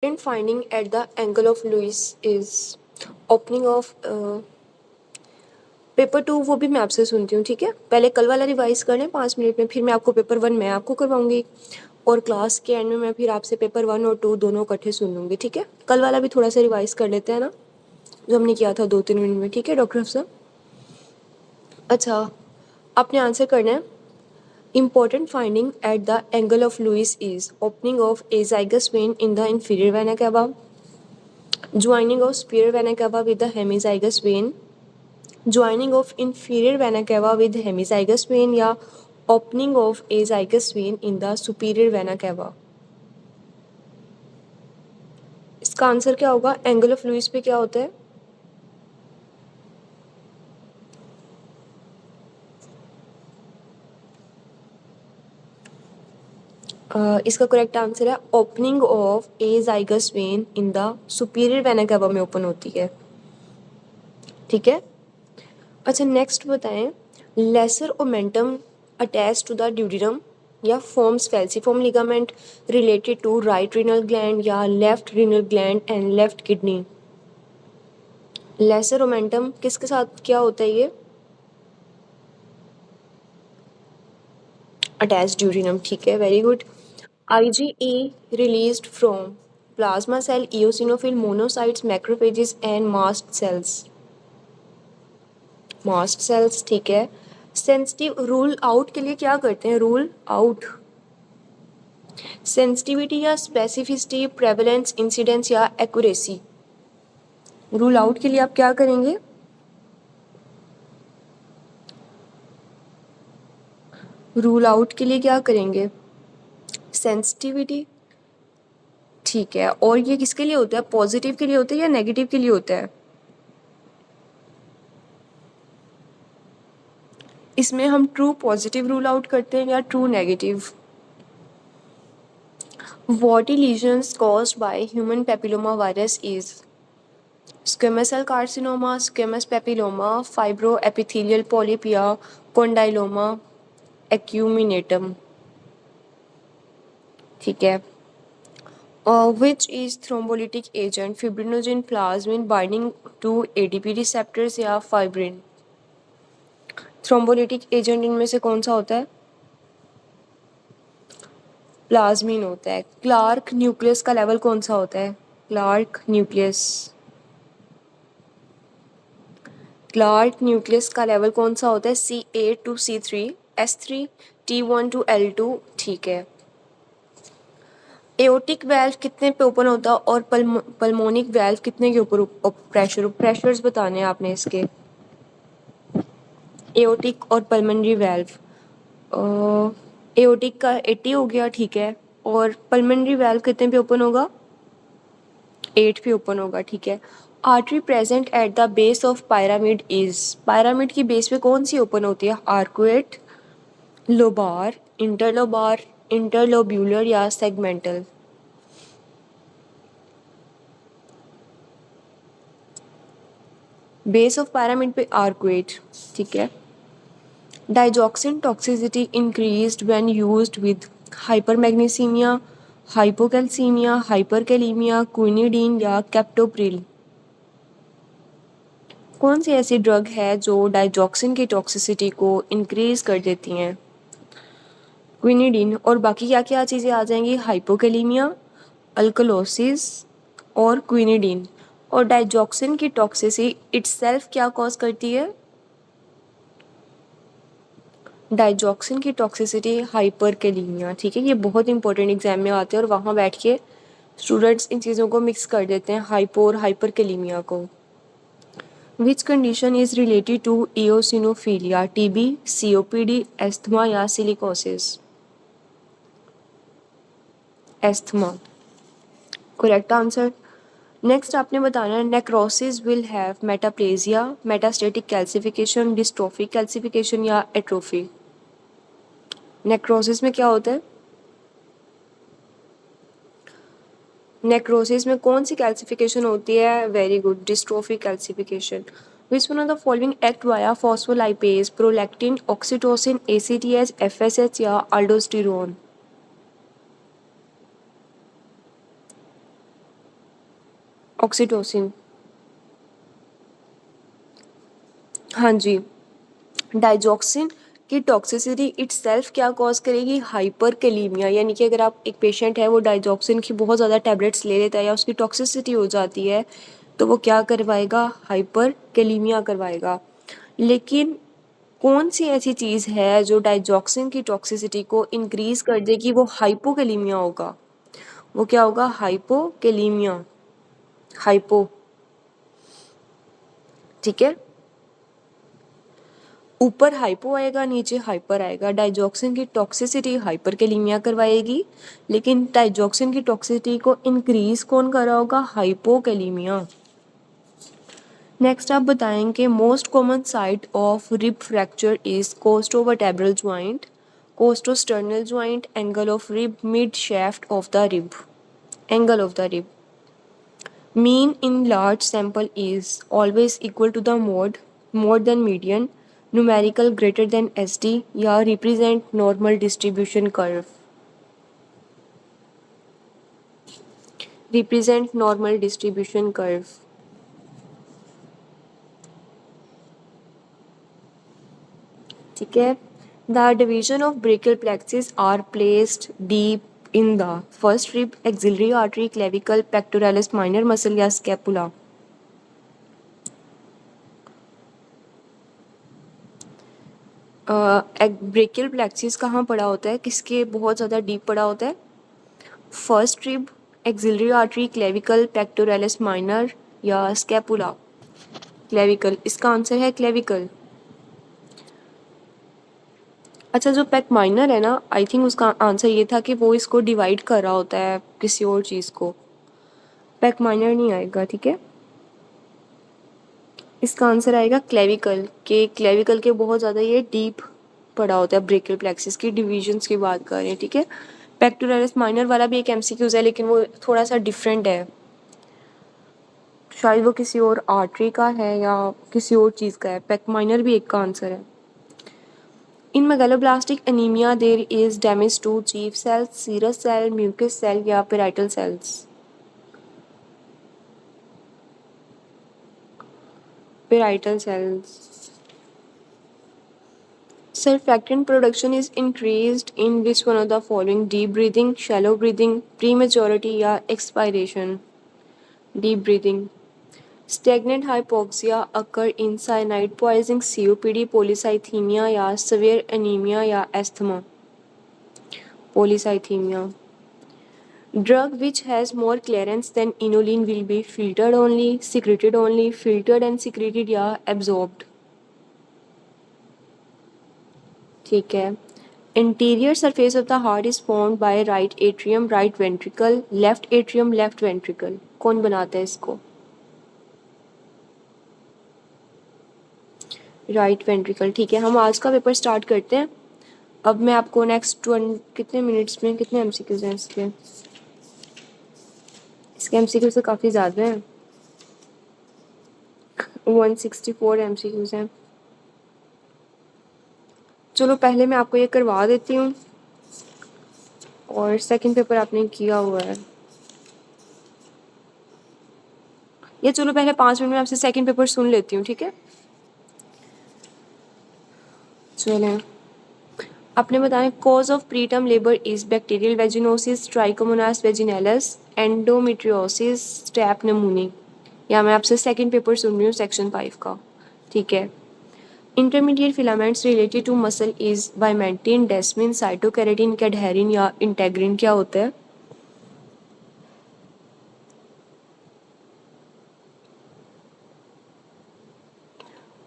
important finding at the angle of Lewis is opening of paper 2 वो भी मैं आपसे सुनती हूँ, ठीक है। पहले कल वाला रिवाइज कर लें 5 मिनट में, फिर मैं आपको पेपर 1 मैं आपको करवाऊंगी और क्लास के एंड में मैं फिर आपसे पेपर 1 और 2 दोनों इकट्ठे सुन लूँगी, ठीक है। कल वाला भी थोड़ा सा रिवाइज कर लेते हैं ना, जो हमने किया था 2-3 मिनट में, ठीक है डॉक्टर अफसर। अच्छा, आपने आंसर करना है। Important finding at the angle of Lewis is opening of azygous vein in the inferior vena cava, joining of superior vena cava with the hemizygous vein, joining of inferior vena cava with hemizygous vein या opening of azygous vein in the superior vena cava। इसका answer क्या होगा? Angle of Louis पे क्या होता है? इसका correct answer है opening of azygos vein in the superior vena cava में ओपन होती है, ठीक है। अच्छा नेक्स्ट बताएं, lesser omentum attach to the duodenum या forms falciform ligament related to right renal gland या left renal gland and left kidney. Lesser omentum किसके साथ क्या होता है? ये अटैच ड्यूडिनम, ठीक है, very good. IgE released from plasma cell, eosinophil, monocytes, macrophages and mast cells. Mast cells, ठीक है। सेंसिटिव रूल आउट के लिए क्या करते हैं? रूल आउट सेंसिटिविटी या स्पेसिफिसिटी, प्रेवलेंस, इंसिडेंस या एक्यूरेसी। रूल आउट के लिए आप क्या करेंगे? रूल आउट के लिए क्या करेंगे? सेंसिटिविटी, ठीक है। और ये किसके लिए होता है? पॉजिटिव के लिए होता है या नेगेटिव के लिए होता है? इसमें हम ट्रू पॉजिटिव रूल आउट करते हैं या true negative? What lesions caused by human papilloma virus is squamous cell carcinoma, squamous papilloma, fibroepithelial polyp या condyloma acuminatum, ठीक है। Which is thrombolytic agent? Fibrinogen, plasmin binding to ADP receptors या fibrin? Thrombolytic agent इनमें से कौन सा होता है? प्लाज्मिन होता है। क्लार्क न्यूक्लियस का लेवल कौन सा होता है? क्लार्क न्यूक्लियस, क्लार्क न्यूक्लियस का लेवल कौन सा होता है? C8 to C3, S3, T1 to L2, ठीक है। एओटिक वेल्व कितने पे ओपन होता है और पल्मोनिक वेल्व कितने के ऊपर प्रेशर्स बताने हैं आपने इसके, एओटिक और पल्मोनरी वेल्व। एओटिक का 80 हो गया, ठीक है, और पल्मोनरी वेल्व कितने पे ओपन होगा? 8 पे ओपन होगा, ठीक है। Artery present at the base of pyramid is, pyramid की बेस पे कौन सी ओपन होती है? आर्कुएट, लोबार, इंटरलोबार, इंटरलोब्यूलर या सेगमेंटल? बेस ऑफ पिरामिड पे आर्कुएट, ठीक है। Digoxin toxicity increased when used with hypermagnesemia, hypocalcemia, hyperkalemia, quinidine या कैप्टोप्रिल। कौन सी ऐसी ड्रग है जो डाइजॉक्सिन की टॉक्सिसिटी को इंक्रीज कर देती हैं? क्विनिडीन। और बाकी क्या क्या चीज़ें आ जाएंगी? हाइपोकैलीमिया, अल्कलोसिस और क्विनिडीन। और डाइजॉक्सिन की टॉक्सिसिटी इटसेल्फ क्या कॉज करती है? डाइजॉक्सिन की टॉक्सिसिटी हाइपरकैलीमिया, ठीक है। ये बहुत इंपॉर्टेंट एग्जाम में आते हैं और वहाँ बैठ के स्टूडेंट्स इन चीज़ों को मिक्स कर देते हैं, हाइपो और हाइपरकैलीमिया को। Which condition is related to eosinophilia? TB, COPD, asthma या silicosis? Asthma, correct answer. Next आपने बताना है, necrosis will have metaplasia, metastatic calcification, dystrophic calcification या एट्रोफी? नेक्रोसिस में क्या होता है? नेक्रोसिस में कौन सी कैल्सिफिकेशन होती है? Very good, dystrophic calcification. Which one of the following act via phospholipase, prolactin, oxytocin, ACTH, FSH या अल्डोस्टेरोन? ऑक्सीटोसिन। हाँ जी। डाइजॉक्सिन की टॉक्सिसिटी इटसेल्फ क्या कॉज करेगी? हाइपरकेलीमिया, यानी कि अगर आप एक पेशेंट है वो डाइजॉक्सिन की बहुत ज़्यादा टैबलेट्स ले लेता है या उसकी टॉक्सिसिटी हो जाती है तो वो क्या करवाएगा? हाइपरकेलीमिया करवाएगा। लेकिन कौन सी ऐसी चीज़ है जो डाइजॉक्सिन की टॉक्सिसिटी को इंक्रीज कर देगी? वो हाइपोकेलीमिया होगा। वो क्या होगा? हाइपोकेलीमिया। हाइपो, ठीक है। ऊपर हाइपो आएगा, नीचे हाइपर आएगा। डाइजॉक्सिन की टॉक्सिसिटी हाइपरकेलीमिया करवाएगी, लेकिन डाइजॉक्सिन की टॉक्सिसिटी को इंक्रीज कौन कर रहा होगा? हाइपोकेलीमिया। नेक्स्ट आप बताएंगे most common site of rib fracture is costovertebral joint, costosternal joint, angle of rib, mid shaft of the rib. Angle of the rib. Mean in large sample is always equal to the mode, more than median, numerical greater than SD, या represent normal distribution curve. Represent normal distribution curve. ठीक है। The division of brachial plexus are placed deep in the first rib, axillary artery, clavicle, pectoralis minor muscle या scapula. Brachial plexus कहाँ पड़ा होता है? किसके बहुत ज़्यादा डीप पड़ा होता है? First rib, axillary artery, clavicle, pectoralis minor या स्कैपुला? क्लेविकल, इसका आंसर है क्लेविकल। अच्छा, जो पेक माइनर है ना, आई थिंक उसका आंसर ये था कि वो इसको डिवाइड कर रहा होता है किसी और चीज़ को। पेक माइनर नहीं आएगा, ठीक है। इसका आंसर आएगा क्लेविकल, के क्लेविकल के बहुत ज़्यादा ये डीप पड़ा होता है। ब्रेकियल प्लेक्सिस की डिविजन्स की बात कर रहे हैं, ठीक है। पेक्टोरलिस माइनर वाला भी एक एमसीक्यूज है, लेकिन वो थोड़ा सा डिफरेंट है। शायद वो किसी और आर्टरी का है या किसी और चीज़ का है। पेक माइनर भी एक का आंसर है। In megaloblastic anemia there is damage to chief cells, serous cell, mucous cell या parietal cells? Parietal cells. Surfactant production is increased in which one of the following? Deep breathing, shallow breathing, prematurity या expiration? Deep breathing. Stagnant hypoxia occur in cyanide poisoning, COPD, polycythemia या severe anemia या asthma? Polycythemia. Drug which has more clearance than inulin will be filtered only, secreted only, filtered and secreted या absorbed? ठीक है। Interior surface of the heart is formed by right atrium, right ventricle, left atrium, left ventricle. कौन बनाता है इसको? Right ventricle, ठीक है। हम आज का पेपर स्टार्ट करते हैं। अब मैं आपको नेक्स्ट कितने मिनट्स में कितने एमसीक्यूज हैं इसके? इसके एमसीक्यूज तो काफ़ी ज़्यादा हैं, 164 एमसीक्यूज हैं। चलो पहले मैं आपको ये करवा देती हूँ, और सेकंड पेपर आपने किया हुआ है ये। चलो पहले 5 मिनट में आपसे सेकंड पेपर सुन लेती हूँ, ठीक है। चलें, आपने बताया cause of preterm labour is bacterial vaginosis, trichomonas vaginalis, endometriosis, strep pneumoniae. या मैं आपसे सेकंड पेपर सुन रही हूँ सेक्शन 5 का, ठीक है। Intermediate filaments related to muscle is vimentin, desmin, cytokeratin, cadherin या इंटेग्रिन? क्या होता है?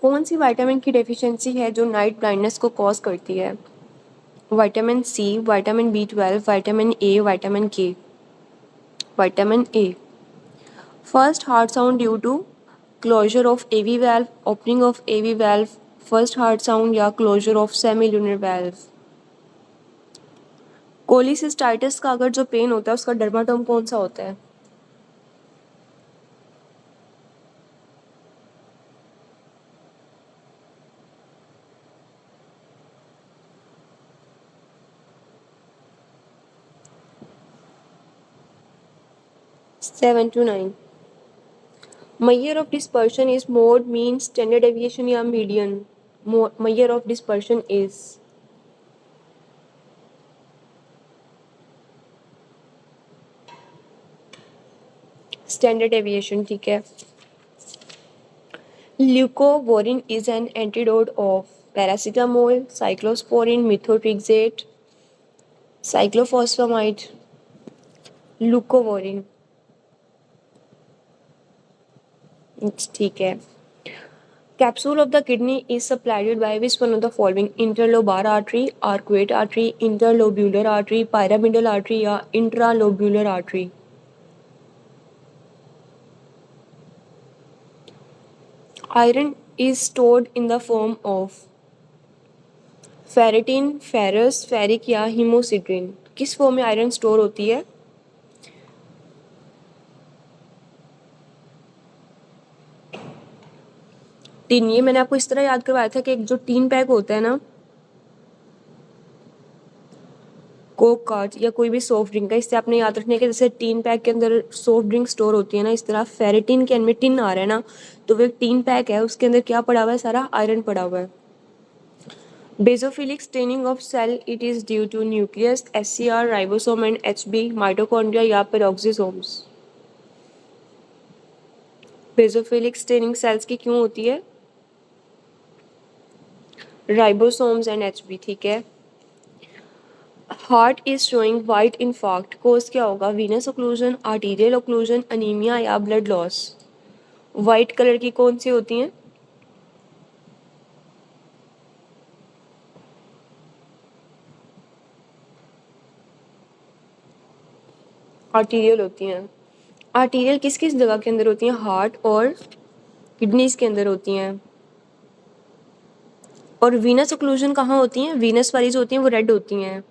कौन सी विटामिन की डेफिशिएंसी है जो नाइट ब्लाइंडनेस को कॉज करती है? Vitamin C, vitamin B12, vitamin A, vitamin K? Vitamin A. First heart sound due to closure of AV valve, opening of AV valve, first heart sound या closure of semilunar valve? Cholecystitis का अगर जो pen होता है उसका dermatome कौन सा होता है? Seven to nine. measure of dispersion is mode, mean, standard deviation या median. Measure of dispersion is standard deviation, ठीक है. Leucovorin is an antidote of paracetamol, cyclosporin, methotrexate, cyclophosphamide. Leucovorin, ठीक है. Capsule of the kidney is supplied by which one of the following? Interlobar artery, arcuate artery, interlobular artery, pyramidal artery या intralobular artery. Iron is stored in the form of ferritin, ferrous, ferric या हीमोसिट्रिन. किस form में iron store होती है? Tin. ये मैंने आपको इस तरह याद करवाया था कि एक जो टीन पैक होता है ना कोक का या कोई भी सॉफ्ट ड्रिंक का, इससे आपने याद रखना है कि जैसे टीन पैक के अंदर सॉफ्ट ड्रिंक स्टोर होती है ना, इस तरह फेरेटिन के में टिन आ रहा है ना, तो वो एक टीन पैक है, उसके अंदर क्या पड़ा हुआ है? सारा आयरन पड़ा हुआ है. Basophilic staining of cell, it is due to nucleus, SCR, ribosome and Hb, mitochondria या पेरोक्सिसोम्स. बेसोफिलिक स्टेनिंग सेल्स की क्यों होती है? राइबोसोम्स एंड एचबी, ठीक है. Heart is showing white infarct, cause क्या होगा? Venous occlusion, arterial occlusion, anaemia या ब्लड लॉस. वाइट कलर की कौन सी होती हैं? आर्टीरियल होती हैं. आर्टीरियल किस किस जगह के अंदर होती हैं? हार्ट और किडनीज के अंदर होती हैं. और वीनस ओक्लूजन कहाँ होती हैं? वीनस वाली जो होती हैं वो रेड होती हैं,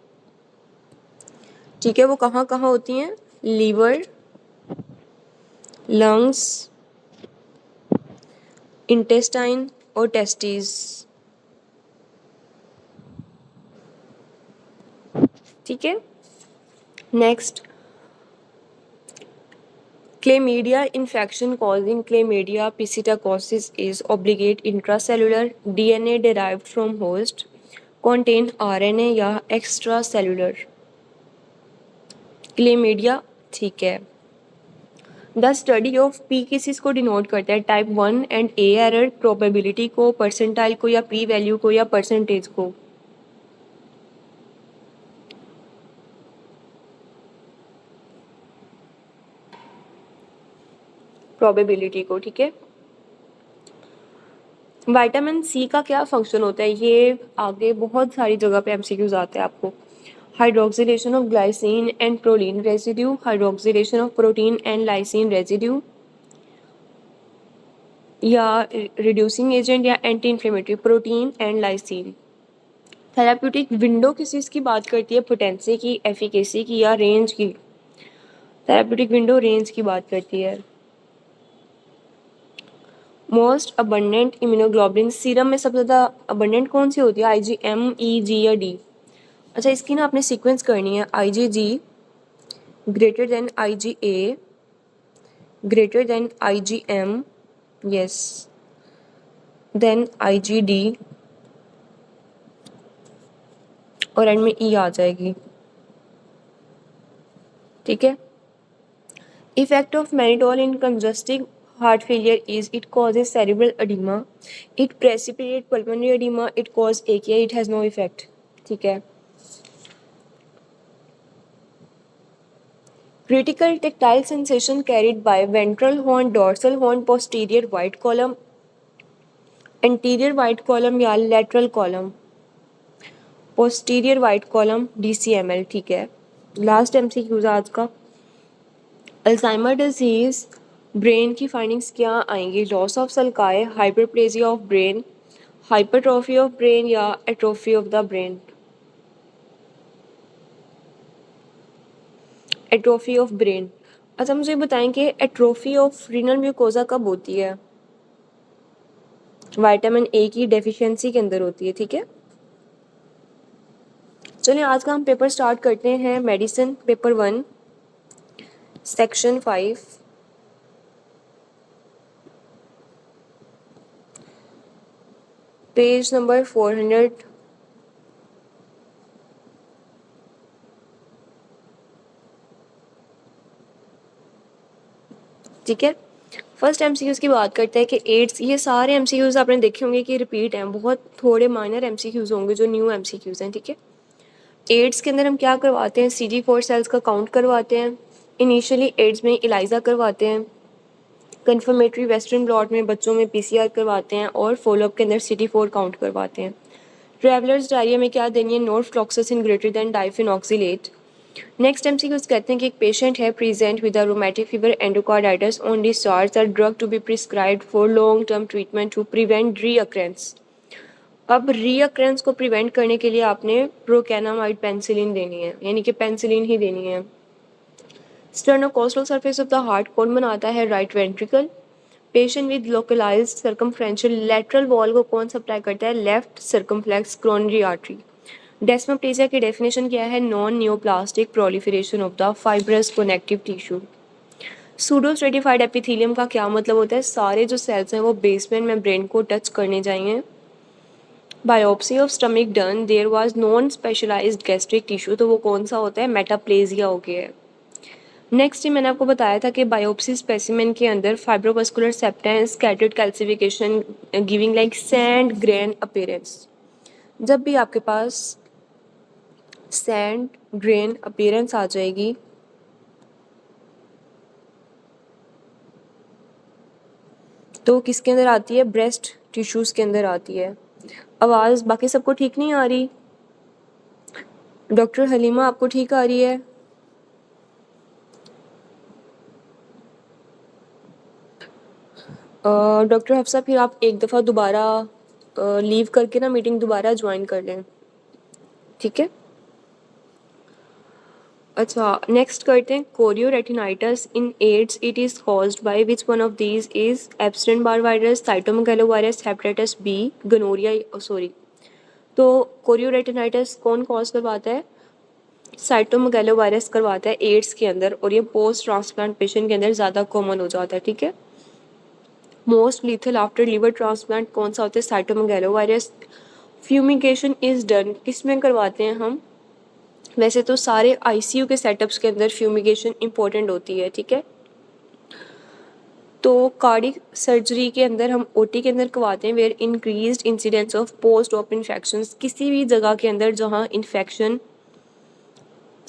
ठीक है. वो कहाँ कहाँ होती हैं? लीवर, लंग्स, इंटेस्टाइन और टेस्टिस, ठीक है. Next, Chlamydia infection causing chlamydia psittacosis is obligate intracellular, DNA derived from host, contain RNA या extracellular. Chlamydia, ठीक है. द स्टडी ऑफ पी किस चीज़ को डिनोट करता है? Type 1 and A error, probability को, परसेंटाइल को या पी वैल्यू को या परसेंटेज को? प्रोबेबिलिटी को, ठीक है. विटामिन सी का क्या फंक्शन होता है? ये आगे बहुत सारी जगह पे एमसीक्यूज आते हैं आपको. Hydroxylation of glycine and protein residue, hydroxylation of protein and lysine residue, या रिड्यूसिंग एजेंट या anti inflammatory. Protein and lysine. Therapeutic window किस चीज़ की बात करती है? पोटेंसी की, एफिकेसी की या रेंज की? थेराप्यूटिक विंडो रेंज की बात करती है. मोस्ट अबंडेंट इम्यूनोग्लोबुलिन, सीरम में सबसे ज़्यादा अबंडेंट कौन सी होती है? IgM, E, G या D? अच्छा, इसकी ना आपने सीक्वेंस करनी है. IgG greater than IgA greater than IgM, yes, then IgD और एंड में E आ जाएगी, ठीक है. Effect of mannitol in congestive heart failure is it causes cerebral edema, it precipitates pulmonary edema, it causes AKI, it has no effect, ठीक है. Critical tactile sensation carried by ventral horn, dorsal horn, posterior white column, anterior white column या lateral column? posterior white column, DCML, ठीक है. Last MCQ आज का. Alzheimer disease brain की findings क्या आएंगी? Loss of sulci, hyperplasia of brain, hypertrophy of brain या atrophy of the brain? Atrophy of brain. अच्छा, मुझे बताएं कि एट्रोफी ऑफ रीनल म्यूकोजा कब होती है? विटामिन ए की डेफिशिएंसी के अंदर होती है, ठीक है. चलिए आज का हम पेपर स्टार्ट करते हैं. Medicine paper 1 section 5. Page number 400। ठीक है, फर्स्ट एमसीक्यूज की बात करते हैं कि एड्स, ये सारे एमसीक्यूज आपने देखे होंगे कि रिपीट हैं, बहुत थोड़े माइनर एमसीक्यूज होंगे जो न्यू एमसीक्यूज हैं। ठीक है, एड्स के अंदर हम क्या करवाते हैं, CD4 सेल्स का काउंट करवाते हैं। इनिशियली एड्स में इलाइजा करवाते हैं, कन्फर्मेटरी वेस्टर्न ब्लॉट में बच्चों में PCR करवाते हैं, और फॉलोअप के अंदर CD4 काउंट करवाते हैं। ट्रैवलर्स डायरिया में क्या देनी है, norfloxacin greater than diphenoxylate. Next MCQs कहते हैं कि एक पेशेंट है present with a rheumatic fever endocarditis on discharge, the drug to be prescribed for long term treatment to prevent recurrence. अब रीअक्रेंस को प्रिवेंट करने के लिए आपने प्रोकेनामाइड पेंसिलिन देनी है, यानी कि पेंसिलिन ही देनी है। Sternocostal surface of the heart कौन बनाता है, right ventricle. Patient with localised circumferential lateral wall को कौन सप्लाई करता है, left circumflex coronary artery. Desmoplasia की डेफिनेशन क्या है, non neoplastic proliferation of the fibrous connective tissue. Pseudo stratified epithelium का क्या मतलब होता है, सारे जो सेल्स हैं वो बेसमेंट मेम्ब्रेन को टच करने चाहिए। Biopsy of stomach done, there was non specialised gastric tissue, तो वो कौन सा होता है, मेटाप्लेजिया हो गया है। नेक्स्ट ही मैंने आपको बताया था कि बायोप्सी स्पेसिमेन के अंदर fibrovascular septa, scattered calcification giving like sand grain appearance. जब भी आपके पास सैंड ग्रेन अपीयरेंस आ जाएगी तो किसके अंदर आती है, ब्रेस्ट टिश्यूज के अंदर आती है। आवाज़ बाकी सबको ठीक नहीं आ रही, डॉक्टर हलीमा आपको ठीक आ रही है? डॉक्टर हफ्सा फिर आप एक दफ़ा दोबारा लीव करके ना मीटिंग दोबारा ज्वाइन कर लें, ठीक है। अच्छा, नेक्स्ट करते हैं chorioretinitis in AIDS, it is caused by which one of these is Epstein Barr virus, cytomegalovirus, hepatitis B, gonorrhoea, sorry. तो कोरियोरेटिनाइटिस कौन कॉज करवाता है, साइटोमेगालोवायरस करवाता है एड्स के अंदर, और ये पोस्ट ट्रांसप्लांट पेशेंट के अंदर ज़्यादा कॉमन हो जाता है। ठीक है, most lethal after liver transplant कौन सा होता है, साइटोमेगालोवायरस। फ्यूमिगेशन इज डन, किस में करवाते हैं हम, वैसे तो सारे आईसीयू के सेटअप्स के अंदर फ्यूमिगेशन इंपॉर्टेंट होती है। ठीक है, तो कार्डिक सर्जरी के अंदर हम ओटी के अंदर करवाते हैं where increased incidence of post op infections, किसी भी जगह के अंदर जहाँ इन्फेक्शन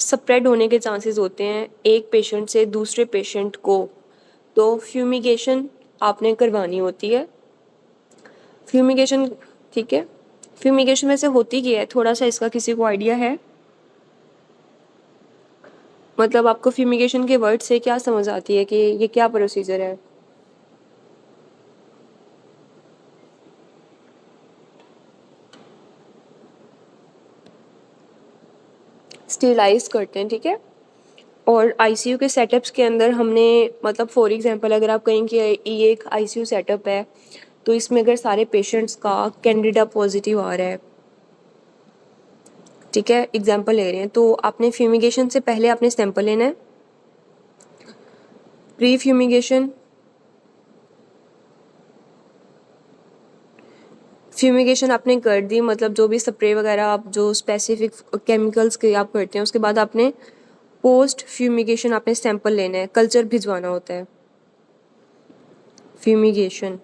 स्प्रेड होने के चांसेस होते हैं एक पेशेंट से दूसरे पेशेंट को, तो फ्यूमिगेशन आपने करवानी होती है। फ्यूमिगेशन, ठीक है, फ्यूमिगेशन वैसे होती क्या है, थोड़ा सा इसका किसी को आइडिया है, मतलब आपको फ्यूमिगेशन के वर्ड से क्या समझ आती है कि ये क्या प्रोसीजर है? स्टेलाइज करते हैं, ठीक है। और आईसीयू के सेटअप्स के अंदर हमने, मतलब फॉर एग्जांपल अगर आप कहें कि ये एक आईसीयू सेटअप है, तो इसमें अगर सारे पेशेंट्स का कैंडिडा पॉजिटिव आ रहा है, ठीक है, एग्जांपल ले रहे हैं, तो आपने फ्यूमिगेशन से पहले आपने सैंपल लेना है। प्री फ्यूमिगेशन, फ्यूमिगेशन आपने कर दी, मतलब जो भी स्प्रे वगैरह आप जो स्पेसिफिक केमिकल्स के आप करते हैं, उसके बाद आपने पोस्ट फ्यूमिगेशन आपने सैंपल लेना है, कल्चर भिजवाना होता है। फ्यूमिगेशन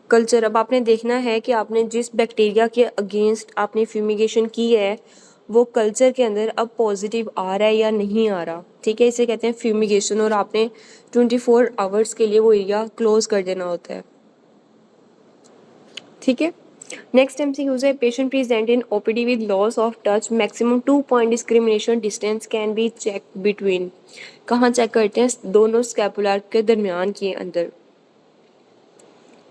कल्चर, अब आपने देखना है कि आपने जिस बैक्टीरिया के अगेंस्ट आपने फ्यूमिगेशन की है वो कल्चर के अंदर अब पॉजिटिव आ रहा है या नहीं आ रहा, ठीक है, इसे कहते हैं फ्यूमिगेशन, और आपने 24 आवर्स के लिए वो एरिया क्लोज कर देना होता है। ठीक है, नेक्स्ट एमसीक्यू है, patient present in OPD with loss of touch, maximum 2 point discrimination distance can be check between, कहाँ चेक करते हैं, दोनों स्कैपुलर के दरमियान के अंदर।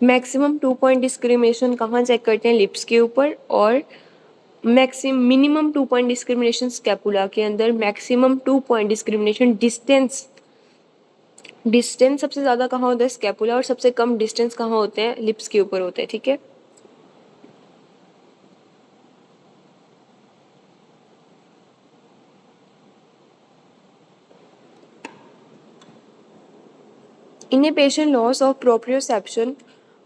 मैक्सिमम 2 पॉइंट डिस्क्रिमिनेशन कहाँ चेक करते हैं, लिप्स के ऊपर, और मिनिमम 2 पॉइंट डिस्क्रिमिनेशन स्कैपुला के अंदर, maximum 2 point discrimination distance, distance सबसे ज़्यादा कहाँ होता है, स्कैपुला, और सबसे कम डिस्टेंस कहाँ होते हैं, लिप्स के ऊपर होते हैं। ठीक है, in a patient loss of proprioception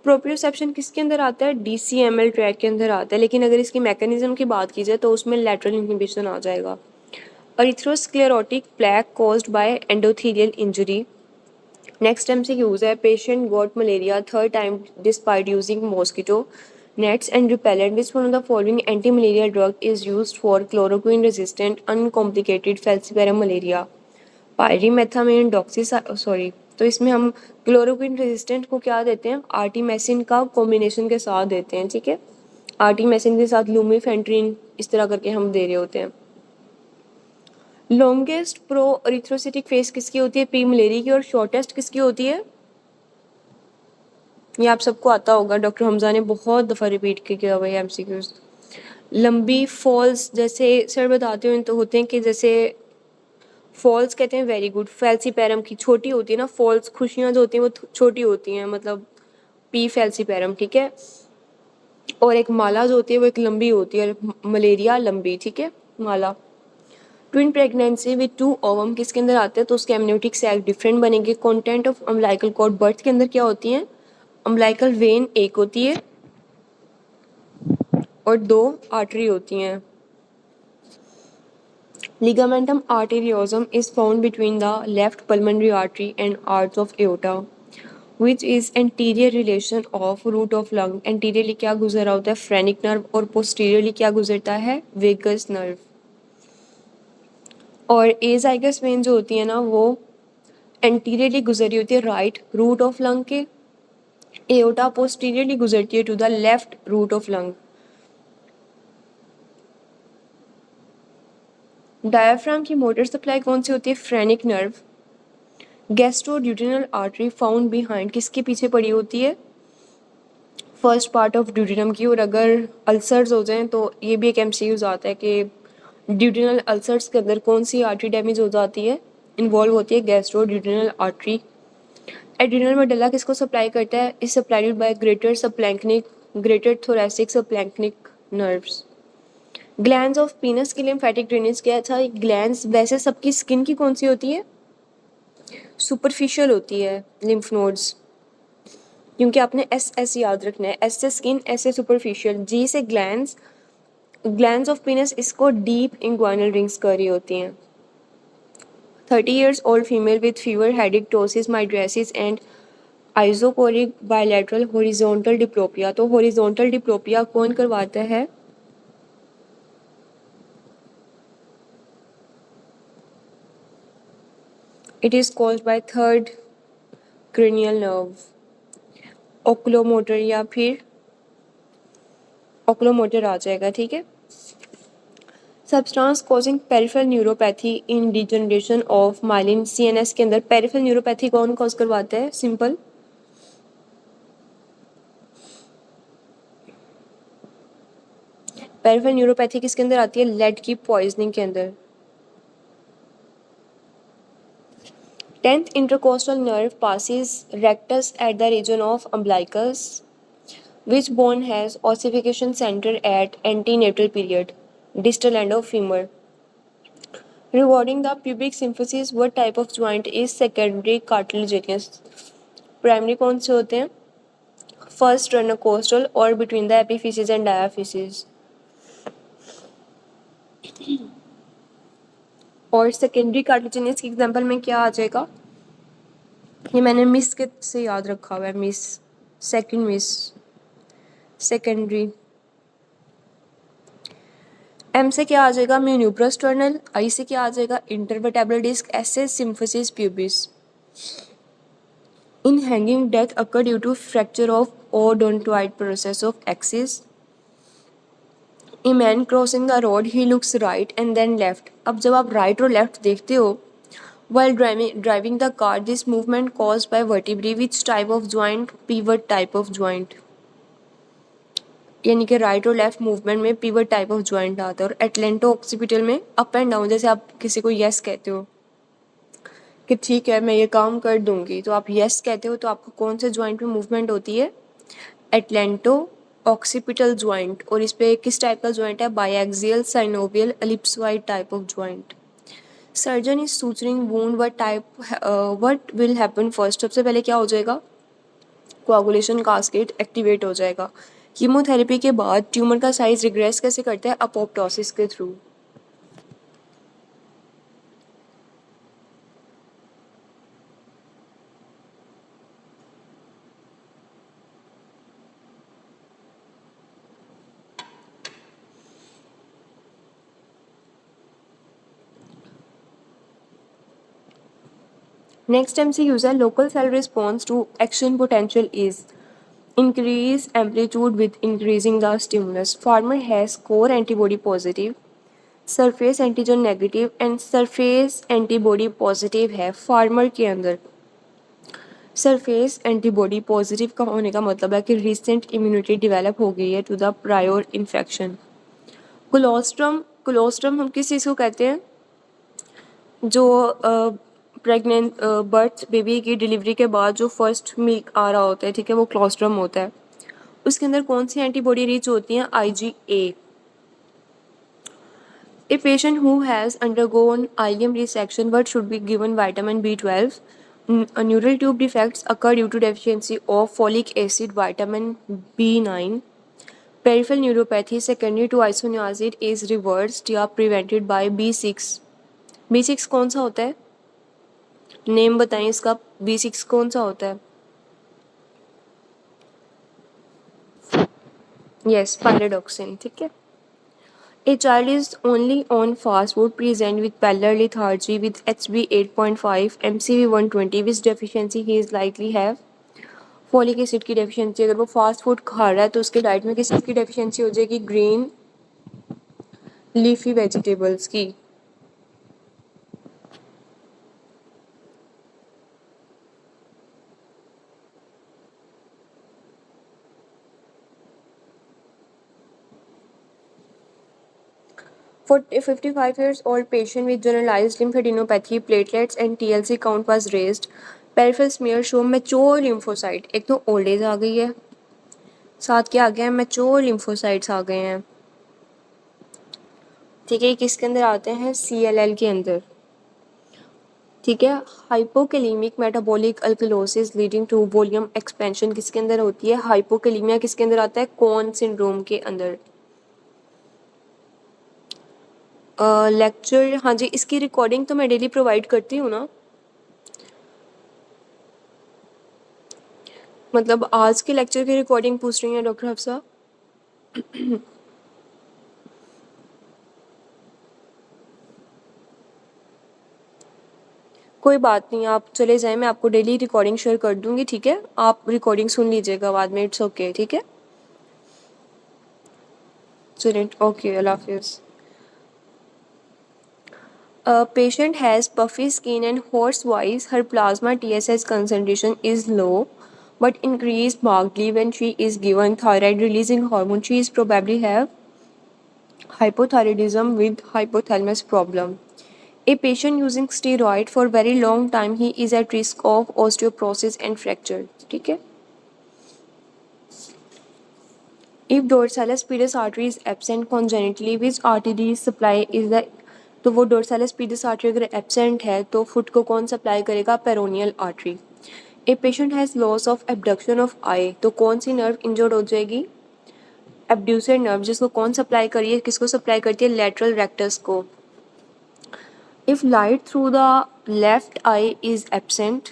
proprioception किसके अंदर आता है? DCML ट्रैक के अंदर आता है, लेकिन अगर इसकी मैकेनिज्म की बात की जाए तो उसमें लैटरल इनहिबिशन आ जाएगा। Atherosclerotic plaque caused by endothelial injury. Next MCQs है, patient got malaria third time despite using mosquito nets and repellent. Which one of the following anti-malarial drug is used for chloroquine resistant uncomplicated falciparum malaria? Pyrimethamine sorry, तो इसमें हम chloroquine resistant को क्या देते हैं? आर्टीमेसिन का combination के साथ देते हैं, ठीक है। आर्टीमेसिन के साथ लूमीफेंट्रिन इस तरह करके हम दे रहे होते हैं। लॉन्गेस्ट प्रो एरिथ्रोसिटिक फेज किसकी होती है? प्री मलेरिया की। और शॉर्टेस्ट किसकी होती है? ये आप सबको आता होगा, डॉक्टर हमजा ने बहुत दफ़ा रिपीट किया हुआ है MCQs। लंबी फॉल्स जैसे सर बताते हुए तो होते हैं कि जैसे फॉल्स कहते हैं वेरी गुड, फैल्सीपैरम की छोटी होती है ना फॉल्स, खुशियाँ जो होती हैं वो छोटी होती हैं, मतलब पी फैल्सीपैरम, ठीक है। और एक माला जो होती है वो एक लंबी होती है, मलेरिया लंबी, ठीक है, माला। ट्विन प्रेगनेंसी विद 2 ओवम किसके अंदर आते हैं? तो उसके एमनियोटिक सैक डिफरेंट बनेंगे। Content of umbilical cord birth के अंदर क्या होती हैं? अम्बिलिकल वेन एक होती है और 2 आर्टरी होती हैं। Ligamentum arteriosum is found between the left pulmonary artery and arch of aorta, which is anterior relation of root of lung. Anteriorly क्या गुजर रहा होता है? phrenic nerve, और posteriorly क्या गुजरता है? vagus nerve। और एजाइगस वेन जो होती है ना वो एंटीरियरली गुजरी होती है राइट रूट ऑफ लंग के, एओटा पोस्टीरियरली गुजरती है to the left root of lung. Diaphragm की मोटर सप्लाई कौन सी होती है? Phrenic nerve. Gastroduodenal artery found behind किसके पीछे पड़ी होती है? फर्स्ट पार्ट ऑफ ड्यूटेनम की। और अगर अल्सर्स हो जाएं तो ये भी एक MCQ आता है कि ड्यूटेनल अल्सर्स के अंदर कौन सी आर्टरी डैमेज हो जाती है? इन्वॉल्व होती है गैस्ट्रोड्यूटेनल आर्टरी। एड्रिनल मेडुला किसको सप्लाई करता है? Is supplied by greater thoracic splanchnic nerves. Glands of penis की लिम्फेटिक ड्रेनेज क्या था? ग्लैंड्स वैसे सबकी स्किन की कौन सी होती है? सुपरफिशियल होती है लिम्फ नोड्स, क्योंकि आपने SS याद रखना है। S से स्किन, S से सुपरफिशियल, G से ग्लैंड्स। ग्लैंड्स ऑफ पीनस इसको डीप इंग्वाइनल रिंग्स कर रही होती हैं। 30 years old female with fever, headache, ptosis, mydriasis and isocoric bilateral horizontal diplopia. तो हॉरिजॉन्टल डिप्लोपिया कौन करवाता है? It is caused by third cranial nerve, oculomotor या फिर ओकुलोमोटर आ जाएगा, ठीक है। Substance causing peripheral neuropathy in degeneration of myelin CNS के अंदर पेरिफेरल न्यूरोपैथी कौन कॉज करवाता है? सिंपल, पेरिफेरल न्यूरोपैथी किसके अंदर आती है? लेड की पॉइजनिंग के अंदर। 10th intercostal nerve passes rectus at the region of umbilicus. Which bone has ossification center at antenatal period? Distal end of femur. Regarding the pubic symphysis, what type of joint is secondary cartilaginous? Primary कौन से होते हैं? First sternocostal और between the epiphysis and diaphysis. और secondary cartilaginous की example में क्या आ जाएगा? ये मैंने मिस के से याद रखा हुआ है, miss, second miss, secondary. M से क्या आ जाएगा? म्यून्यूप्रस टर्नल। I से क्या आ जाएगा? Intervertebral disc. S से symphysis pubis. In hanging death occur due to fracture of odontoid process of axis. A man crossing the road, he looks right and then left. अब जब आप राइट और left देखते हो while driving the car, this movement caused by vertebrae, which type of joint? Pivot type of joint। यानी कि right और left movement में पिवट टाइप ऑफ जॉइंट आता है। और एटलेंटो ऑक्सीपिटल में अप एंड डाउन, जैसे आप किसी को यस कहते हो कि ठीक है मैं ये काम कर दूंगी, तो आप यस कहते हो, तो आपको कौन से जॉइंट में मूवमेंट होती है? Atlanto occipital joint. और इस पे किस टाइप का जॉइंट है? Biaxial, synovial, ellipsoid type of joint. Surgeon is suturing wound, what will happen first? सबसे पहले क्या हो जाएगा? कोआगुलेशन कास्केड एक्टिवेट हो जाएगा। कीमोथेरेपी के बाद ट्यूमर का साइज रिग्रेस कैसे करता है? अपोप्टोसिस के थ्रू। Next MCQ है local cell response to action potential is increase amplitude with increasing the stimulus. Farmer has core antibody positive, surface antigen negative and surface antibody positive है farmer के अंदर। Surface antibody positive का होने का मतलब है कि रिसेंट इम्यूनिटी डेवलप हो गई है to the prior infection. Colostrum, colostrum हम किस चीज़ को कहते हैं? जो प्रेग्नेंट बर्थ बेबी की डिलीवरी के बाद जो फर्स्ट मिल्क आ रहा होता है, ठीक है, वो क्लोस्ट्रम होता है। उसके अंदर कौन सी एंटीबॉडी रीच होती हैं? IgA। A patient who has undergone ileum resection but should be given vitamin B12. Neural tube defects occur due to deficiency of folic acid, vitamin B9. Peripheral neuropathy secondary to isoniazid is reversed या prevented by B6. B6 कौन सा होता है? Name बताएं इसका। B6 कौन सा होता है? यस, पायरोडॉक्सिन, ठीक है। A child is only on fast food present with pallor lethargy with HB 8.5 MCV 120 which deficiency he is likely have? Folic acid की डेफिशिएंसी। अगर वो फास्ट फूड खा रहा है तो उसके डाइट में किस चीज़ की डेफिशिएंसी हो जाएगी? ग्रीन लीफी वेजिटेबल्स की। For a 55 years old patient with generalized lymphadenopathy, platelets and TLC count was raised. Peripheral smear show mature lymphocyte। एक तो ओल्ड एज आ गई है, साथ क्या आ गया है? मैच्योर लिम्फोसाइट्स आ गए हैं, ठीक है। किसके अंदर आते हैं? CLL के अंदर, ठीक है। Hypokalaemic metabolic alkalosis leading to volume expansion किसके अंदर होती है? हाइपोकैलेमिया किसके अंदर आता है? कौन सिंड्रोम के अंदर। लेक्चर, हाँ जी, इसकी रिकॉर्डिंग तो मैं डेली प्रोवाइड करती हूँ ना। मतलब आज के लेक्चर की रिकॉर्डिंग पूछ रही हैं डॉक्टर हफ्सा? कोई बात नहीं, आप चले जाएं, मैं आपको डेली रिकॉर्डिंग शेयर कर दूंगी, ठीक है। आप रिकॉर्डिंग सुन लीजिएगा बाद में, इट्स ओके, ठीक है। चलिए, ओके, अल्लाह हाफिज़। A patient has puffy skin and hoarse voice. Her plasma TSH concentration is low but increased markedly when she is given thyroid releasing hormone. She is probably have hypothyroidism with hypothalamus problem. A patient using steroid for very long time, he is at risk of osteoporosis and fracture, ठीक है। If dorsalis pedis artery is absent congenitally, which artery supply is the, तो वो डोर्सालिस पीडिस artery अगर absent है तो foot को कौन supply करेगा? Peroneal artery. A patient has loss of abduction of eye, तो कौन सी नर्व इंजर्ड हो जाएगी? एब्ड्यूसर नर्व, जिसको कौन सप्लाई करिए, किसको सप्लाई करती है? लेटरल रेक्टस को। If light through the left I is absent,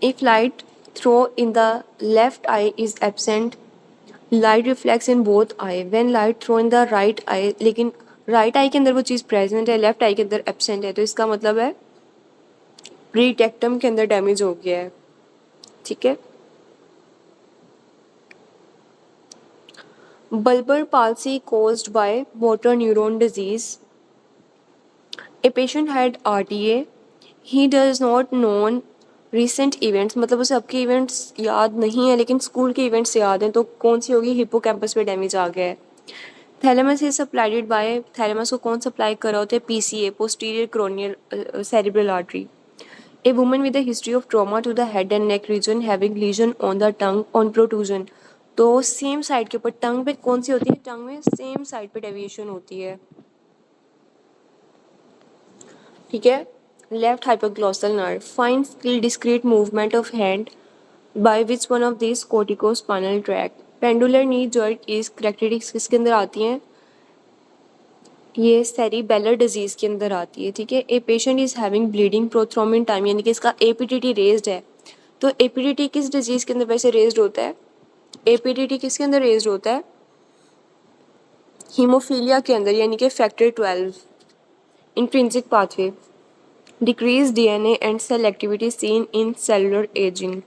if light throw in the left eye is absent, light reflects in both eye. When light throw in the right eye, लेकिन right I के अंदर वो चीज़ present है, left आई के अंदर absent है, तो इसका मतलब है प्रीटेक्टम के अंदर डैमेज हो गया है, ठीक है। Bulbar palsy caused by motor neuron disease. A patient had RTA. He does not know recent events, मतलब उसे अब के इवेंट्स याद नहीं है लेकिन स्कूल के इवेंट्स याद हैं, तो कौन सी होगी? हिप्पोकैम्पस पे डैमेज आ गया है। Thalamus is supplied by, thalamus को कौन सप्लाई कर रहा होता है? PCA, posterior cranial cerebral artery. A woman with a history of trauma to the head and neck region having lesion on the tongue on protrusion, तो same side के ऊपर टंग पे कौन सी होती है? टंग में सेम साइड पे डेविएशन होती है, ठीक है। Left hypoglossal nerve, fine skill discrete movement of hand by which one of this corticospinal tract pendular knee jerk is characteristics किसके अंदर आती हैं? ये सेरिबेलर डिजीज के अंदर आती है, ठीक है। A patient is having bleeding prothrombin time, यानी कि इसका एपीटीटी रेज्ड है। तो एपीटीटी किस डिजीज के अंदर वैसे रेज्ड होता है? एपीटीटी किसके अंदर रेज्ड होता है? हीमोफीलिया के अंदर, यानी कि factor 12 intrinsic pathway, decrease DNA and cell activity seen in cellular ageing.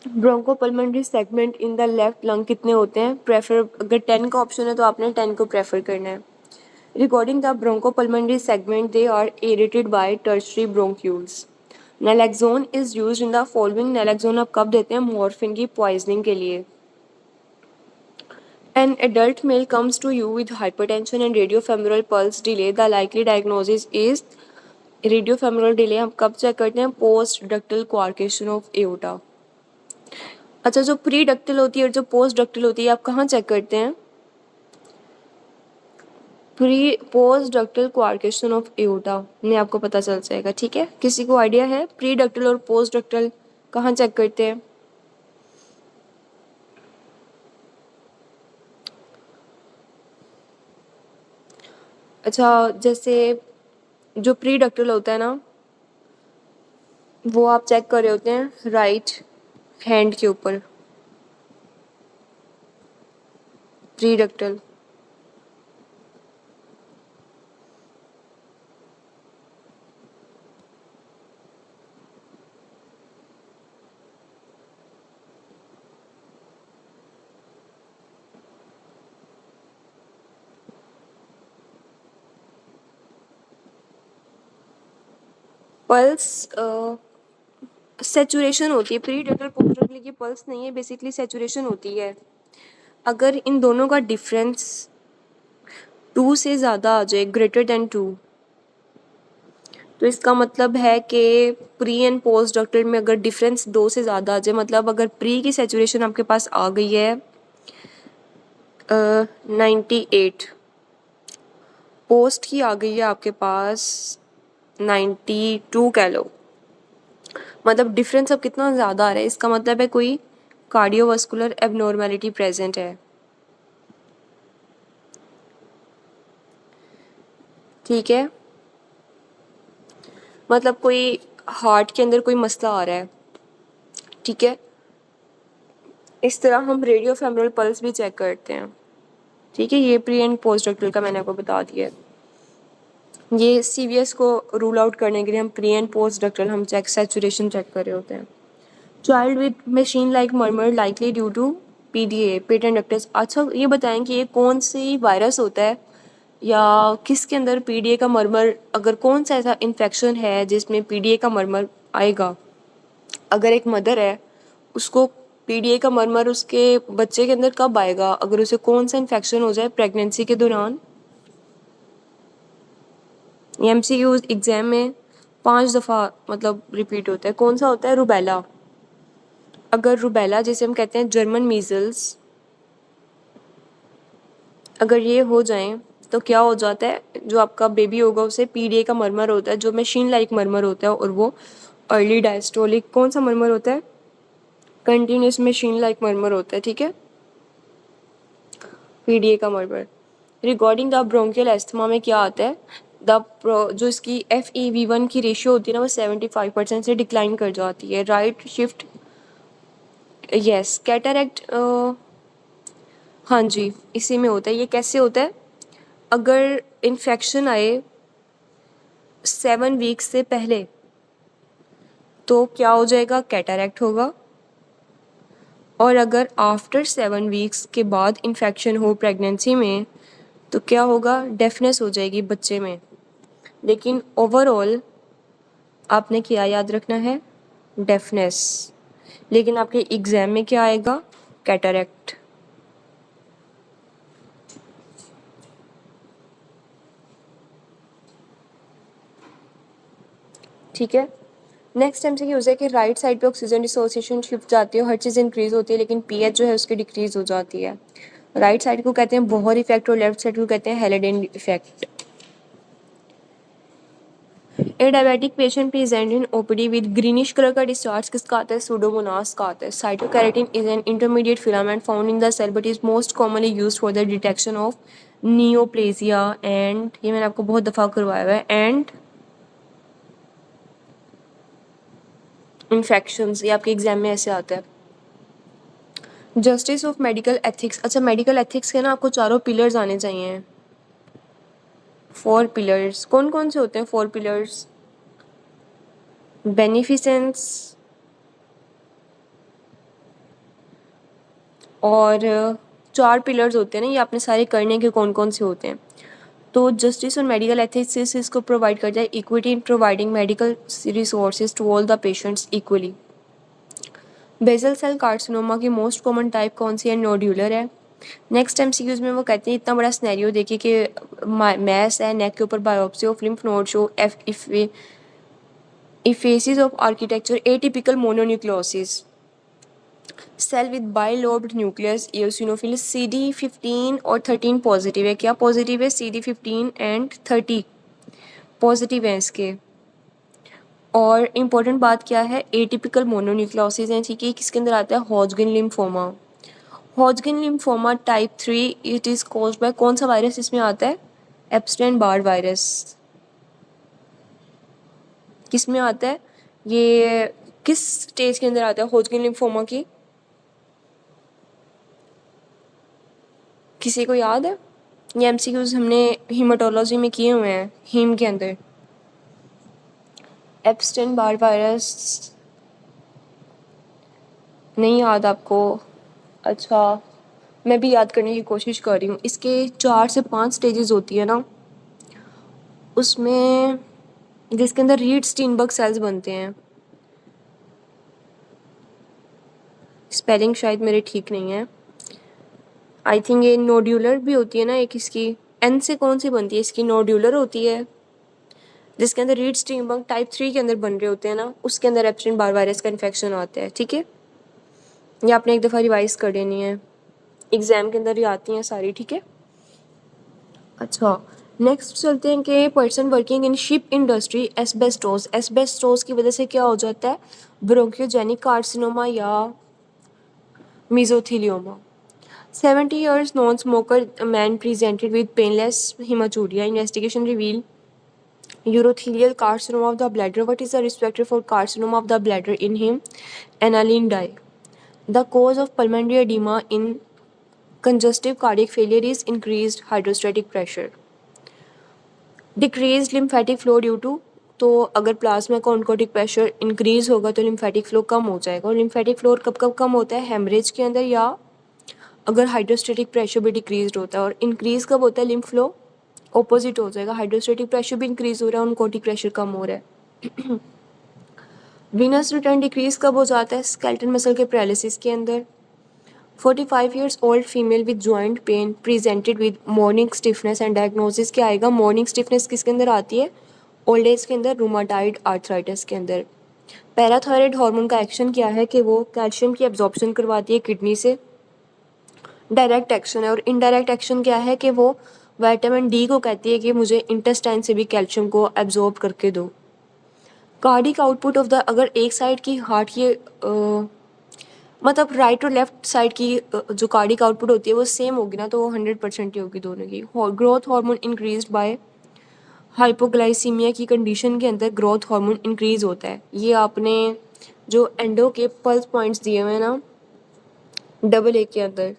Bronchopulmonary segment in the left lung कितने होते हैं? प्रेफर, अगर 10 का ऑप्शन है तो आपने 10 को प्रेफर करना है। Regarding the bronchopulmonary segment they are aerated by tertiary bronchioles. Naloxone is used in the following. Naloxone आप कब देते हैं? मॉर्फिन की पॉइजनिंग के लिए। An adult male comes to you with hypertension and radiofemoral pulse delay. The likely diagnosis is radiofemoral delay. हम कब check करते हैं? Post ductal coarctation of aorta. अच्छा, जो प्री डक्टल होती है और जो पोस्ट डक्टल होती है आप कहाँ चेक करते हैं? Pre post ductal coarctation of aorta में आपको पता चल जाएगा, ठीक है। किसी को आइडिया है प्री डक्टल और पोस्ट डक्टल कहाँ चेक करते हैं? अच्छा, जैसे जो प्री डक्टल होता है ना, वो आप चेक कर रहे होते हैं राइट हैंड के ऊपर, प्री डक्टल। पल्स सेचुरेशन होती है, प्री डक्टल पोस्ट डक्टल की पल्स नहीं है, बेसिकली सेचुरेशन होती है। अगर इन दोनों का डिफरेंस 2 से ज़्यादा आ जाए, ग्रेटर देन 2, तो इसका मतलब है कि प्री एंड पोस्ट डक्टल में अगर डिफरेंस 2 से ज़्यादा आ जाए, मतलब अगर प्री की सेचुरेशन आपके पास आ गई है 98, पोस्ट की आ गई है आपके पास 92 कह लो, मतलब डिफरेंस अब कितना ज़्यादा आ रहा है, इसका मतलब है कोई कार्डियोवास्कुलर एबनॉर्मेलिटी प्रेजेंट है, ठीक है। मतलब कोई हार्ट के अंदर कोई मसला आ रहा है, ठीक है। इस तरह हम रेडियो फेमरल पल्स भी चेक करते हैं, ठीक है। ये प्री एंड पोस्ट डक्टल का मैंने आपको बता दिया है। ये सीवीएस को रूल आउट करने के लिए हम प्री एंड पोस्ट डक्टल हम चेक सेचुरेशन चेक कर रहे होते हैं। Child with machine like murmur likely due to PDA, patent ductus. अच्छा, ये बताएं कि ये कौन सी वायरस होता है या किसके अंदर पीडीए का मर्मर, अगर कौन सा ऐसा इन्फेक्शन है जिसमें पीडीए का मर्मर आएगा। अगर एक मदर है उसको पीडीए का मर्मर उसके बच्चे के अंदर कब आएगा? अगर उसे कौन सा इन्फेक्शन हो जाए प्रेगनेंसी के दौरान। एमसीक्यू एग्जाम में 5 दफ़ा मतलब रिपीट होता है, कौन सा होता है? रूबेला। अगर रूबेला, जिसे हम कहते हैं जर्मन मीजल्स, अगर ये हो जाए तो क्या हो जाता है? जो आपका बेबी होगा उसे पीडीए का मर्मर होता है, जो मशीन लाइक मर्मर होता है, और वो अर्ली डायस्टोलिक कौन सा मर्मर होता है? कंटिन्यूस मशीन लाइक मर्मर होता है, ठीक है, पीडीए का murmur. Regarding the bronchial asthma में क्या आता है? जो इसकी FeV1 की रेशियो होती है ना, वो 75% से डिक्लाइन कर जाती है। Right shift, yes. कैटरैक्ट, हाँ जी, इसी में होता है। ये कैसे होता है? अगर इन्फेक्शन आए 7 वीक्स से पहले तो क्या हो जाएगा? कैटरैक्ट होगा। और अगर आफ्टर 7 वीक्स के बाद इन्फेक्शन हो प्रेगनेंसी में तो क्या होगा? डेफनेस हो जाएगी बच्चे में। लेकिन ओवरऑल आपने क्या याद रखना है? डेफनेस। लेकिन आपके एग्जाम में क्या आएगा? कैटरैक्ट। ठीक है। नेक्स्ट टाइम से यूज़ है कि राइट साइड पे ऑक्सीजन डिसोसिएशन शिफ्ट जाती है, हर चीज़ इंक्रीज होती है, लेकिन पीएच जो है उसकी डिक्रीज हो जाती है। राइट साइड को कहते हैं बोहर इफेक्ट और लेफ्ट साइड को कहते हैं Haldane effect. A diabetic patient present in OPD with greenish colour का डिस्चार्ज किसका आता है? सूडोमोनास का आता है। Cytokeratin is an intermediate filament found in the cell but is most commonly used for the detection of neoplasia and, ये मैंने आपको बहुत दफ़ा करवाया हुआ है, एंड इन्फेक्शंस। ये आपके एग्जाम में ऐसे आता है। Justice of medical ethics. अच्छा, मेडिकल एथिक्स के ना आपको चारों पिलर्स आने चाहिए। 4 पिलर्स कौन कौन से होते हैं? 4 पिलर्स, बेनिफिसेंस और 4 पिलर्स होते हैं ना, ये आपने सारे करने के कौन कौन से होते हैं। तो जस्टिस और मेडिकल एथिक्स इसको प्रोवाइड करता है equity in providing medical resources to all the patients equally. Basal cell carcinoma की मोस्ट कॉमन टाइप कौन सी है? नोड्यूलर है। नेक्स्ट एमसीक्यूज में वो कहते हैं इतना बड़ा सिनेरियो देखिए कि मैस है, नेक के ऊपर biopsy of lymph node show effacement of architecture, atypical mononucleosis, cell with bilobed nucleus, eosinophil, CD15 और 13 पॉजिटिव है। क्या पॉजिटिव है? CD15 एंड 30 पॉजिटिव है इसके। और इम्पोर्टेंट बात क्या है? एटिपिकल मोनोन्यूक्लियोसिस है, ठीक है। किसके अंदर आता है? Hodgkin lymphoma. Hodgkin lymphoma type 3 it is caused bye कौन सा वायरस इसमें आता है? एप्स्टेन बार वायरस। किस में आता है ये? किस स्टेज के अंदर आता है हॉजकिन लिम्फोमा की? किसी को याद है? ये एमसीक्यूज हमने हीमाटोलॉजी में किए हुए हैं, हीम के अंदर। एप्स्टेन बार वायरस नहीं याद आपको? अच्छा, मैं भी याद करने की कोशिश कर रही हूँ। इसके 4 से 5 स्टेजेस होती है ना, उसमें जिसके अंदर रीड स्टीनबर्ग सेल्स बनते हैं। स्पेलिंग शायद मेरे ठीक नहीं है। आई थिंक ये नोड्यूलर भी होती है ना एक इसकी। एन से कौन सी बनती है इसकी? नोड्यूलर होती है। जिसके अंदर रीड स्टीनबर्ग टाइप 3 के अंदर बन रहे होते हैं ना, उसके अंदर एप्स्टेन बार वायरस का इन्फेक्शन आता है, ठीक है। ये आपने एक दफ़ा रिवाइज कर लेनी है, एग्जाम के अंदर ही आती हैं सारी, ठीक है। अच्छा, नेक्स्ट चलते हैं कि person working in ship industry, asbestos. Asbestos की वजह से क्या हो जाता है? ब्रोंकियोजेनिक कार्सिनोमा या mesothelioma. 70 years non-smoker man presented with painless hematuria. Investigation revealed urothelial carcinoma of the bladder. What is the risk factor for carcinoma of the bladder in him? Aniline dye. The cause of pulmonary edema in congestive cardiac failure is increased hydrostatic pressure. Decreased lymphatic flow due to, तो अगर plasma का oncotic pressure increase होगा तो lymphatic flow कम हो जाएगा। और lymphatic flow कब कब कम होता है? हेमरेज के अंदर, या अगर हाइड्रोस्टेटिक प्रेशर भी डिक्रीज होता है। और इंक्रीज कब होता है लिम्फ फ्लो? ऑपोजिट हो जाएगा, हाइड्रोस्टेटिक प्रेशर भी इंक्रीज हो रहा है, ऑनकोटिक प्रेशर कम हो रहा है। वीनस रिटर्न डिक्रीज कब हो जाता है? स्केलेटल मसल के पैरालिसिस के अंदर। 45 years old female with joint pain presented with morning stiffness and diagnosis क्या आएगा? मॉर्निंग स्टिफनेस किसके अंदर आती है? ओल्ड एज के अंदर, रूमाटाइड आर्थराइटिस के अंदर। पैराथायराइड हार्मोन का एक्शन क्या है कि वो कैल्शियम की एब्जॉर्प्शन करवाती है किडनी से, डायरेक्ट एक्शन है। और इनडायरेक्ट एक्शन क्या है कि वो विटामिन डी को कहती है कि मुझे इंटेस्टाइन से भी कैल्शियम को एब्जॉर्ब करके दो। कार्डिक आउटपुट ऑफ द, अगर एक साइड की हार्ट की मतलब राइट और लेफ्ट साइड की जो कार्डिक आउटपुट होती है वो सेम होगी ना, तो वो 100% ही होगी दोनों की। Growth hormone increase by hypoglycaemia की कंडीशन के अंदर ग्रोथ हार्मोन इंक्रीज होता है। ये आपने जो एंडो के पल्स पॉइंट्स दिए हुए हैं ना AA के अंदर,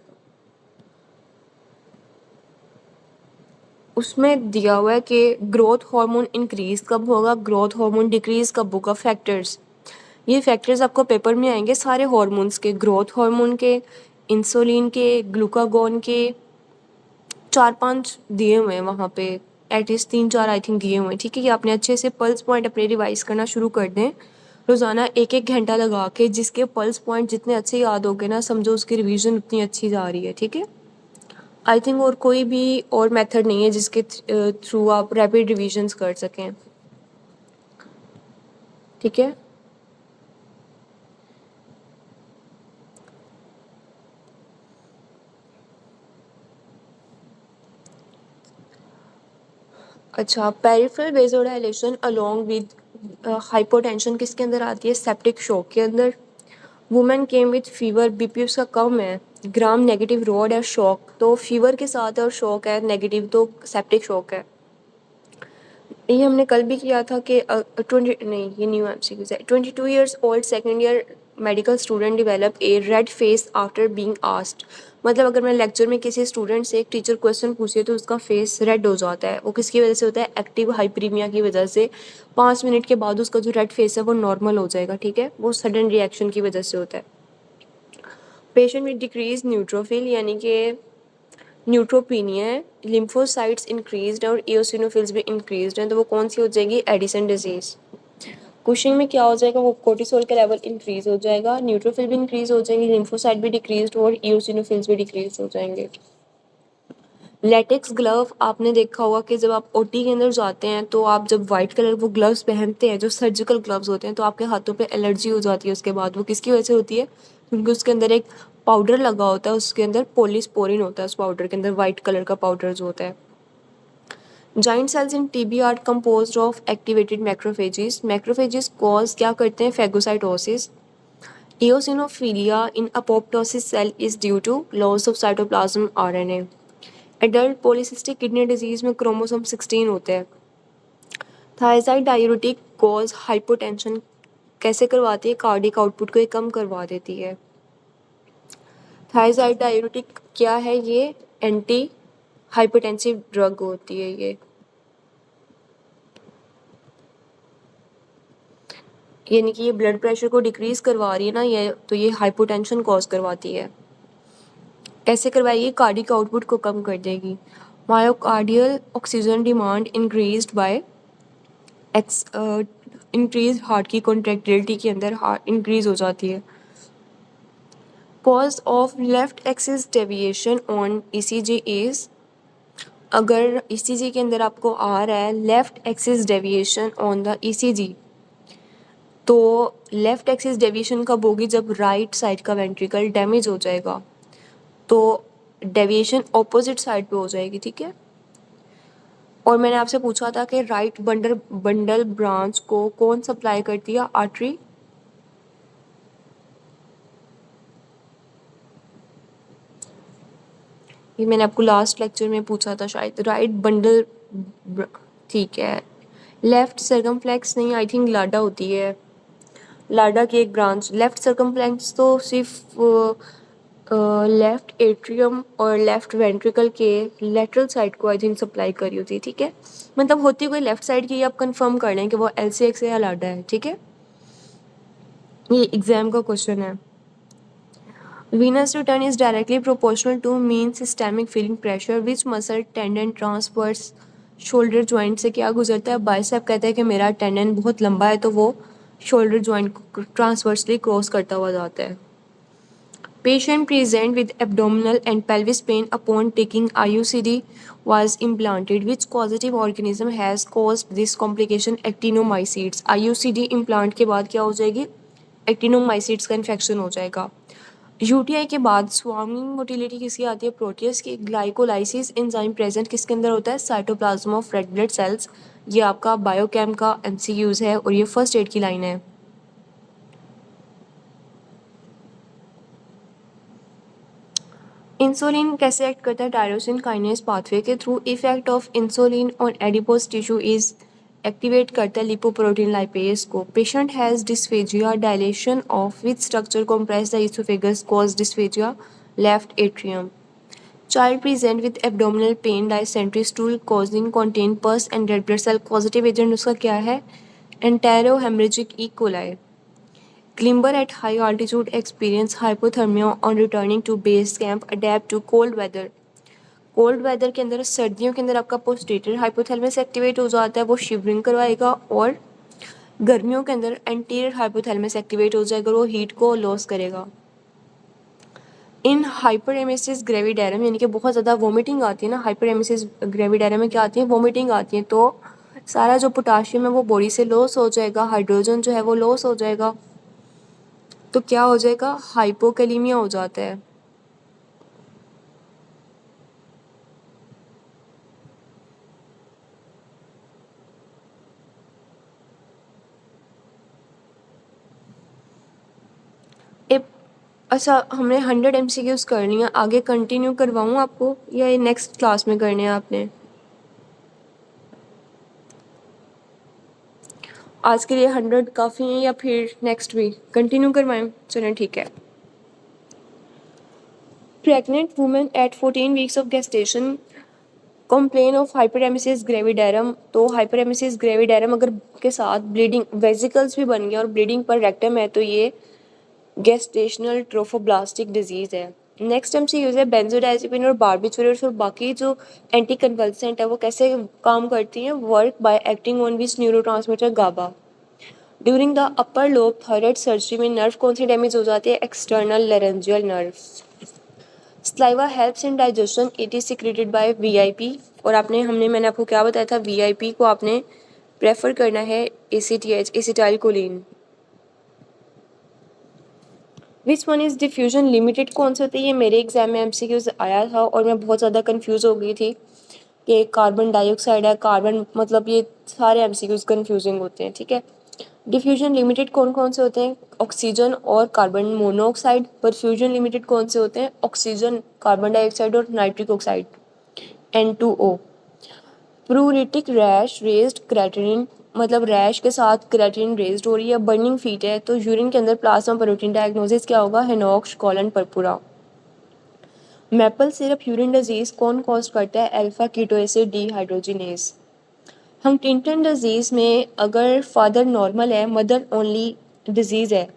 उसमें दिया हुआ है कि ग्रोथ हार्मोन इंक्रीज कब होगा, ग्रोथ हार्मोन डिक्रीज कब होगा। फैक्टर्स, ये फैक्टर्स आपको पेपर में आएंगे सारे हार्मोन्स के, ग्रोथ हार्मोन के, इंसुलिन के, ग्लूकागॉन के, 4-5 दिए हुए हैं वहाँ पे, एटलीस्ट 3-4 आई थिंक दिए हुए हैं, ठीक है। कि आपने अच्छे से पल्स पॉइंट अपने रिवाइज करना शुरू कर दें रोज़ाना 1-1 घंटा लगा के। जिसके पल्स पॉइंट जितने अच्छे याद हो गए ना, समझो उसकी रिवीजन उतनी अच्छी जा रही है, ठीक है। आई थिंक और कोई भी और मेथड नहीं है जिसके थ्रू आप रैपिड रिविजन्स कर सकें, ठीक है। अच्छा, peripheral vasodilation along with hypotension किसके अंदर आती है? सेप्टिक शॉक के अंदर। Women came with fever, BP उसका कम है, ग्राम नेगेटिव रोड है शॉक, तो फीवर के साथ है और शॉक है नेगेटिव, तो सेप्टिक शॉक है। ये हमने कल भी किया था कि 20 नहीं, ये न्यू एमसीक्यूज है। 22 years old second year medical student develop a red face after being asked. मतलब अगर मैं लेक्चर में किसी स्टूडेंट से एक टीचर क्वेश्चन पूछे तो उसका फेस रेड हो जाता है। वो किसकी वजह से होता है? एक्टिव हाइपरीमिया की वजह से। 5 मिनट के बाद उसका जो रेड फेस है वो नॉर्मल हो जाएगा, ठीक है। वो सडन रिएक्शन की वजह से होता है। पेशेंट विद डिक्रीज न्यूट्रोफिल यानी कि न्यूट्रोपीनिया है, लिम्फोसाइट्स इंक्रीज्ड और इओसिनोफिल्स भी इंक्रीज्ड हैं, तो वो कौन सी हो जाएगी? Addison disease. कुशिंग में क्या हो जाएगा? वो कोर्टिसोल का लेवल इंक्रीज हो जाएगा, न्यूट्रोफिल भी इंक्रीज हो जाएंगे, लिम्फोसाइट भी डिक्रीज और इओसिनोफिल्स भी डिक्रीज हो जाएंगे। लेटेक्स ग्लव आपने देखा होगा कि जब आप ओटी के अंदर जाते हैं तो आप जब वाइट कलर वो ग्लव्स पहनते हैं, जो सर्जिकल ग्लव्स होते हैं, तो आपके हाथों पे एलर्जी हो जाती है उसके बाद। वो किसकी वजह से होती है? क्योंकि उसके अंदर एक पाउडर लगा होता है, उसके अंदर पोलिस्पोरिन होता है, उस पाउडर के अंदर वाइट कलर का पाउडर जो होता है। Giant cells in TB are composed of activated macrophages. Macrophages cause क्या करते हैं? Phagocytosis. Eosinophilia in apoptosis cell is due to loss of cytoplasm RNA. Adult polycystic kidney disease में क्रोमोसोम 16 होते हैं। थायराइड डाययूरेटिक कॉज हाइपोटेंशन कैसे करवाती है? Cardiac output को ये कम करवा देती है। थायराइड डाययूरेटिक क्या है? ये एंटी हाइपोटेंसिव ड्रग होती है ये, यानी कि ये ब्लड प्रेशर को डिक्रीज करवा रही है ना ये, तो ये हाइपोटेंशन कॉज करवाती है। कैसे करवाएगी? कार्डिक आउटपुट को कम कर देगी। Myocardial oxygen demand increased by x increase heart की कॉन्ट्रैक्टिलिटी के अंदर हार्ट इंक्रीज हो जाती है। Cause of left axis deviation on ECG is, अगर ईसीजी के अंदर आपको आ रहा है left axis deviation on the ECG, तो लेफ्ट एक्सिस डेविएशन कब होगी? जब राइट साइड का वेंट्रिकल डैमेज हो जाएगा, तो डेविएशन ऑपोजिट साइड पे हो जाएगी, ठीक है। और मैंने आपसे पूछा था कि राइट बंडल बंडल ब्रांच को कौन सप्लाई करती है? आर्टरी। ये मैंने आपको लास्ट लेक्चर में पूछा था शायद। राइट बंडल, ठीक है। लेफ्ट सर्कमफ्लेक्स नहीं, आई थिंक लाडा होती है, लाडा की एक ब्रांच। लेफ्ट सर्कमफ्लेक्स तो सिर्फ लेफ्ट एट्रियम और लेफ्ट वेंट्रिकल के लेटरल साइड को आई थिंक सप्लाई करी होती है, ठीक है। मतलब होती कोई लेफ्ट साइड की, आप कंफर्म कर लें कि वो एलसीएक्स है या लाडा है, ठीक है। ये एग्जाम का क्वेश्चन है। Venous return is directly proportional to mean systemic feeling pressure. Which muscle tendon transverse shoulder joint से क्या गुजरता है? बाइसेप कहता है कि मेरा टेंडन बहुत लंबा है, तो वो शोल्डर जॉइंट ट्रांसवर्सली क्रॉस करता हुआ जाता है। Patient present with abdominal and pelvis pain upon taking IUCD was implanted. Which causative organism has caused this complication? Actinomycetes. IUCD implant के बाद क्या हो जाएगी? एक्टिनोमाइसीट्स का इन्फेक्शन हो जाएगा। यूटीआई के बाद स्वार्मिंग मोटिलिटी किसकी आती है? प्रोटियस की। ग्लाइकोलाइसिस एंजाइम प्रेजेंट किसके अंदर होता है? Cytoplasm of red blood cells. ये आपका बायोकेम का एमसीक्यूज है और ये फर्स्ट एड की लाइन है। इंसुलिन कैसे एक्ट करता है? टायरोसिन काइनेज पाथवे के through. Effect of insulin on adipose tissue is, activate करता है लिपोप्रोटीन लाइपेज को। Patient has dysphagia, dilation of which structure compress the oesophagus cause dysphagia? Left atrium. Child present with abdominal pain, dysentery, stool causing contain pus and red blood cell. Causative agent उसका क्या है? Enterohemorrhagic E. coli. Climber at high altitude experience hypothermia on returning to base camp. Adapt to cold weather. Cold weather के अंदर, सर्दियों के अंदर आपका posterior hypothalamus activate हो जाता है, वो शिवरिंग करवाएगा। और गर्मियों के अंदर एंटीरियर हाइपोथैलेमस एक्टिवेट हो जाएगा, वो हीट को लॉस करेगा। इन हाइपरेमेसिस ग्रेविडेरम यानी कि बहुत ज़्यादा वोमिटिंग आती है ना, हाइपरेमेसिस ग्रेविडेरम में क्या आती है? वोमिटिंग आती है। तो सारा जो पोटाशियम है वो बॉडी से लॉस हो जाएगा, हाइड्रोजन जो है वो लॉस हो जाएगा, तो क्या हो जाएगा? हाइपोकैलीमिया हो जाता है। ए अच्छा, हमने 100 MCQs कर लिया, आगे कंटिन्यू करवाऊँ आपको या ये नेक्स्ट क्लास में करने हैं आपने? आज के लिए 100 काफ़ी हैं या फिर नेक्स्ट वीक कंटिन्यू करवाएं? चलें ठीक है। Pregnant women at 14 weeks of gestation complain of hyperemesis gravidarum. तो हाइपरेमेसिस ग्रेविडेरम अगर के साथ ब्लीडिंग वेजिकल्स भी बन गया और ब्लीडिंग पर रेक्टम है तो ये गेस्टेशनल ट्रोफोब्लास्टिक डिजीज़ है। नेक्स्ट हमसे यूज़ है बेंजोडाइजेपिन और बारबिटूरेट्स और बाकी जो एंटी कन्वल्सेंट है वो कैसे काम करती हैं? Work by acting on which neurotransmitter GABA. During the upper lobe thyroid surgery में नर्व कौन सी डैमेज हो जाती है? External laryngeal nerve. Saliva helps in digestion, it is secreted by VIP. और मैंने आपको क्या बताया था? वीआईपी को आपने प्रेफर करना है ACTH acetylcholine. Which one is diffusion limited कौन सा होता है? ये मेरे एग्जाम में एमसीक्यूज आया था और मैं बहुत ज़्यादा कंफ्यूज हो गई थी कि कार्बन डाइऑक्साइड है, कार्बन मतलब ये सारे एमसीक्यूज कंफ्यूजिंग होते हैं, ठीक है। डिफ्यूजन लिमिटेड कौन कौन से होते हैं? ऑक्सीजन और कार्बन मोनोऑक्साइड। परफ्यूजन लिमिटेड कौन से होते हैं? ऑक्सीजन, कार्बन डाइऑक्साइड और nitric oxide N2O। Pruritic rash raised creatinine, मतलब रैश के साथ क्रेटिनिन रेज्ड हो रही है। बर्निंग फीट है तो यूरिन के अंदर प्लाज्मा प्रोटीन डायग्नोसिस क्या होगा? Henoch Schonlein purpura. Maple syrup urine disease कौन कॉज करता है? Alpha keto acid dehydrogenase. Huntington disease में अगर फादर नॉर्मल है, मदर ओनली डिजीज है,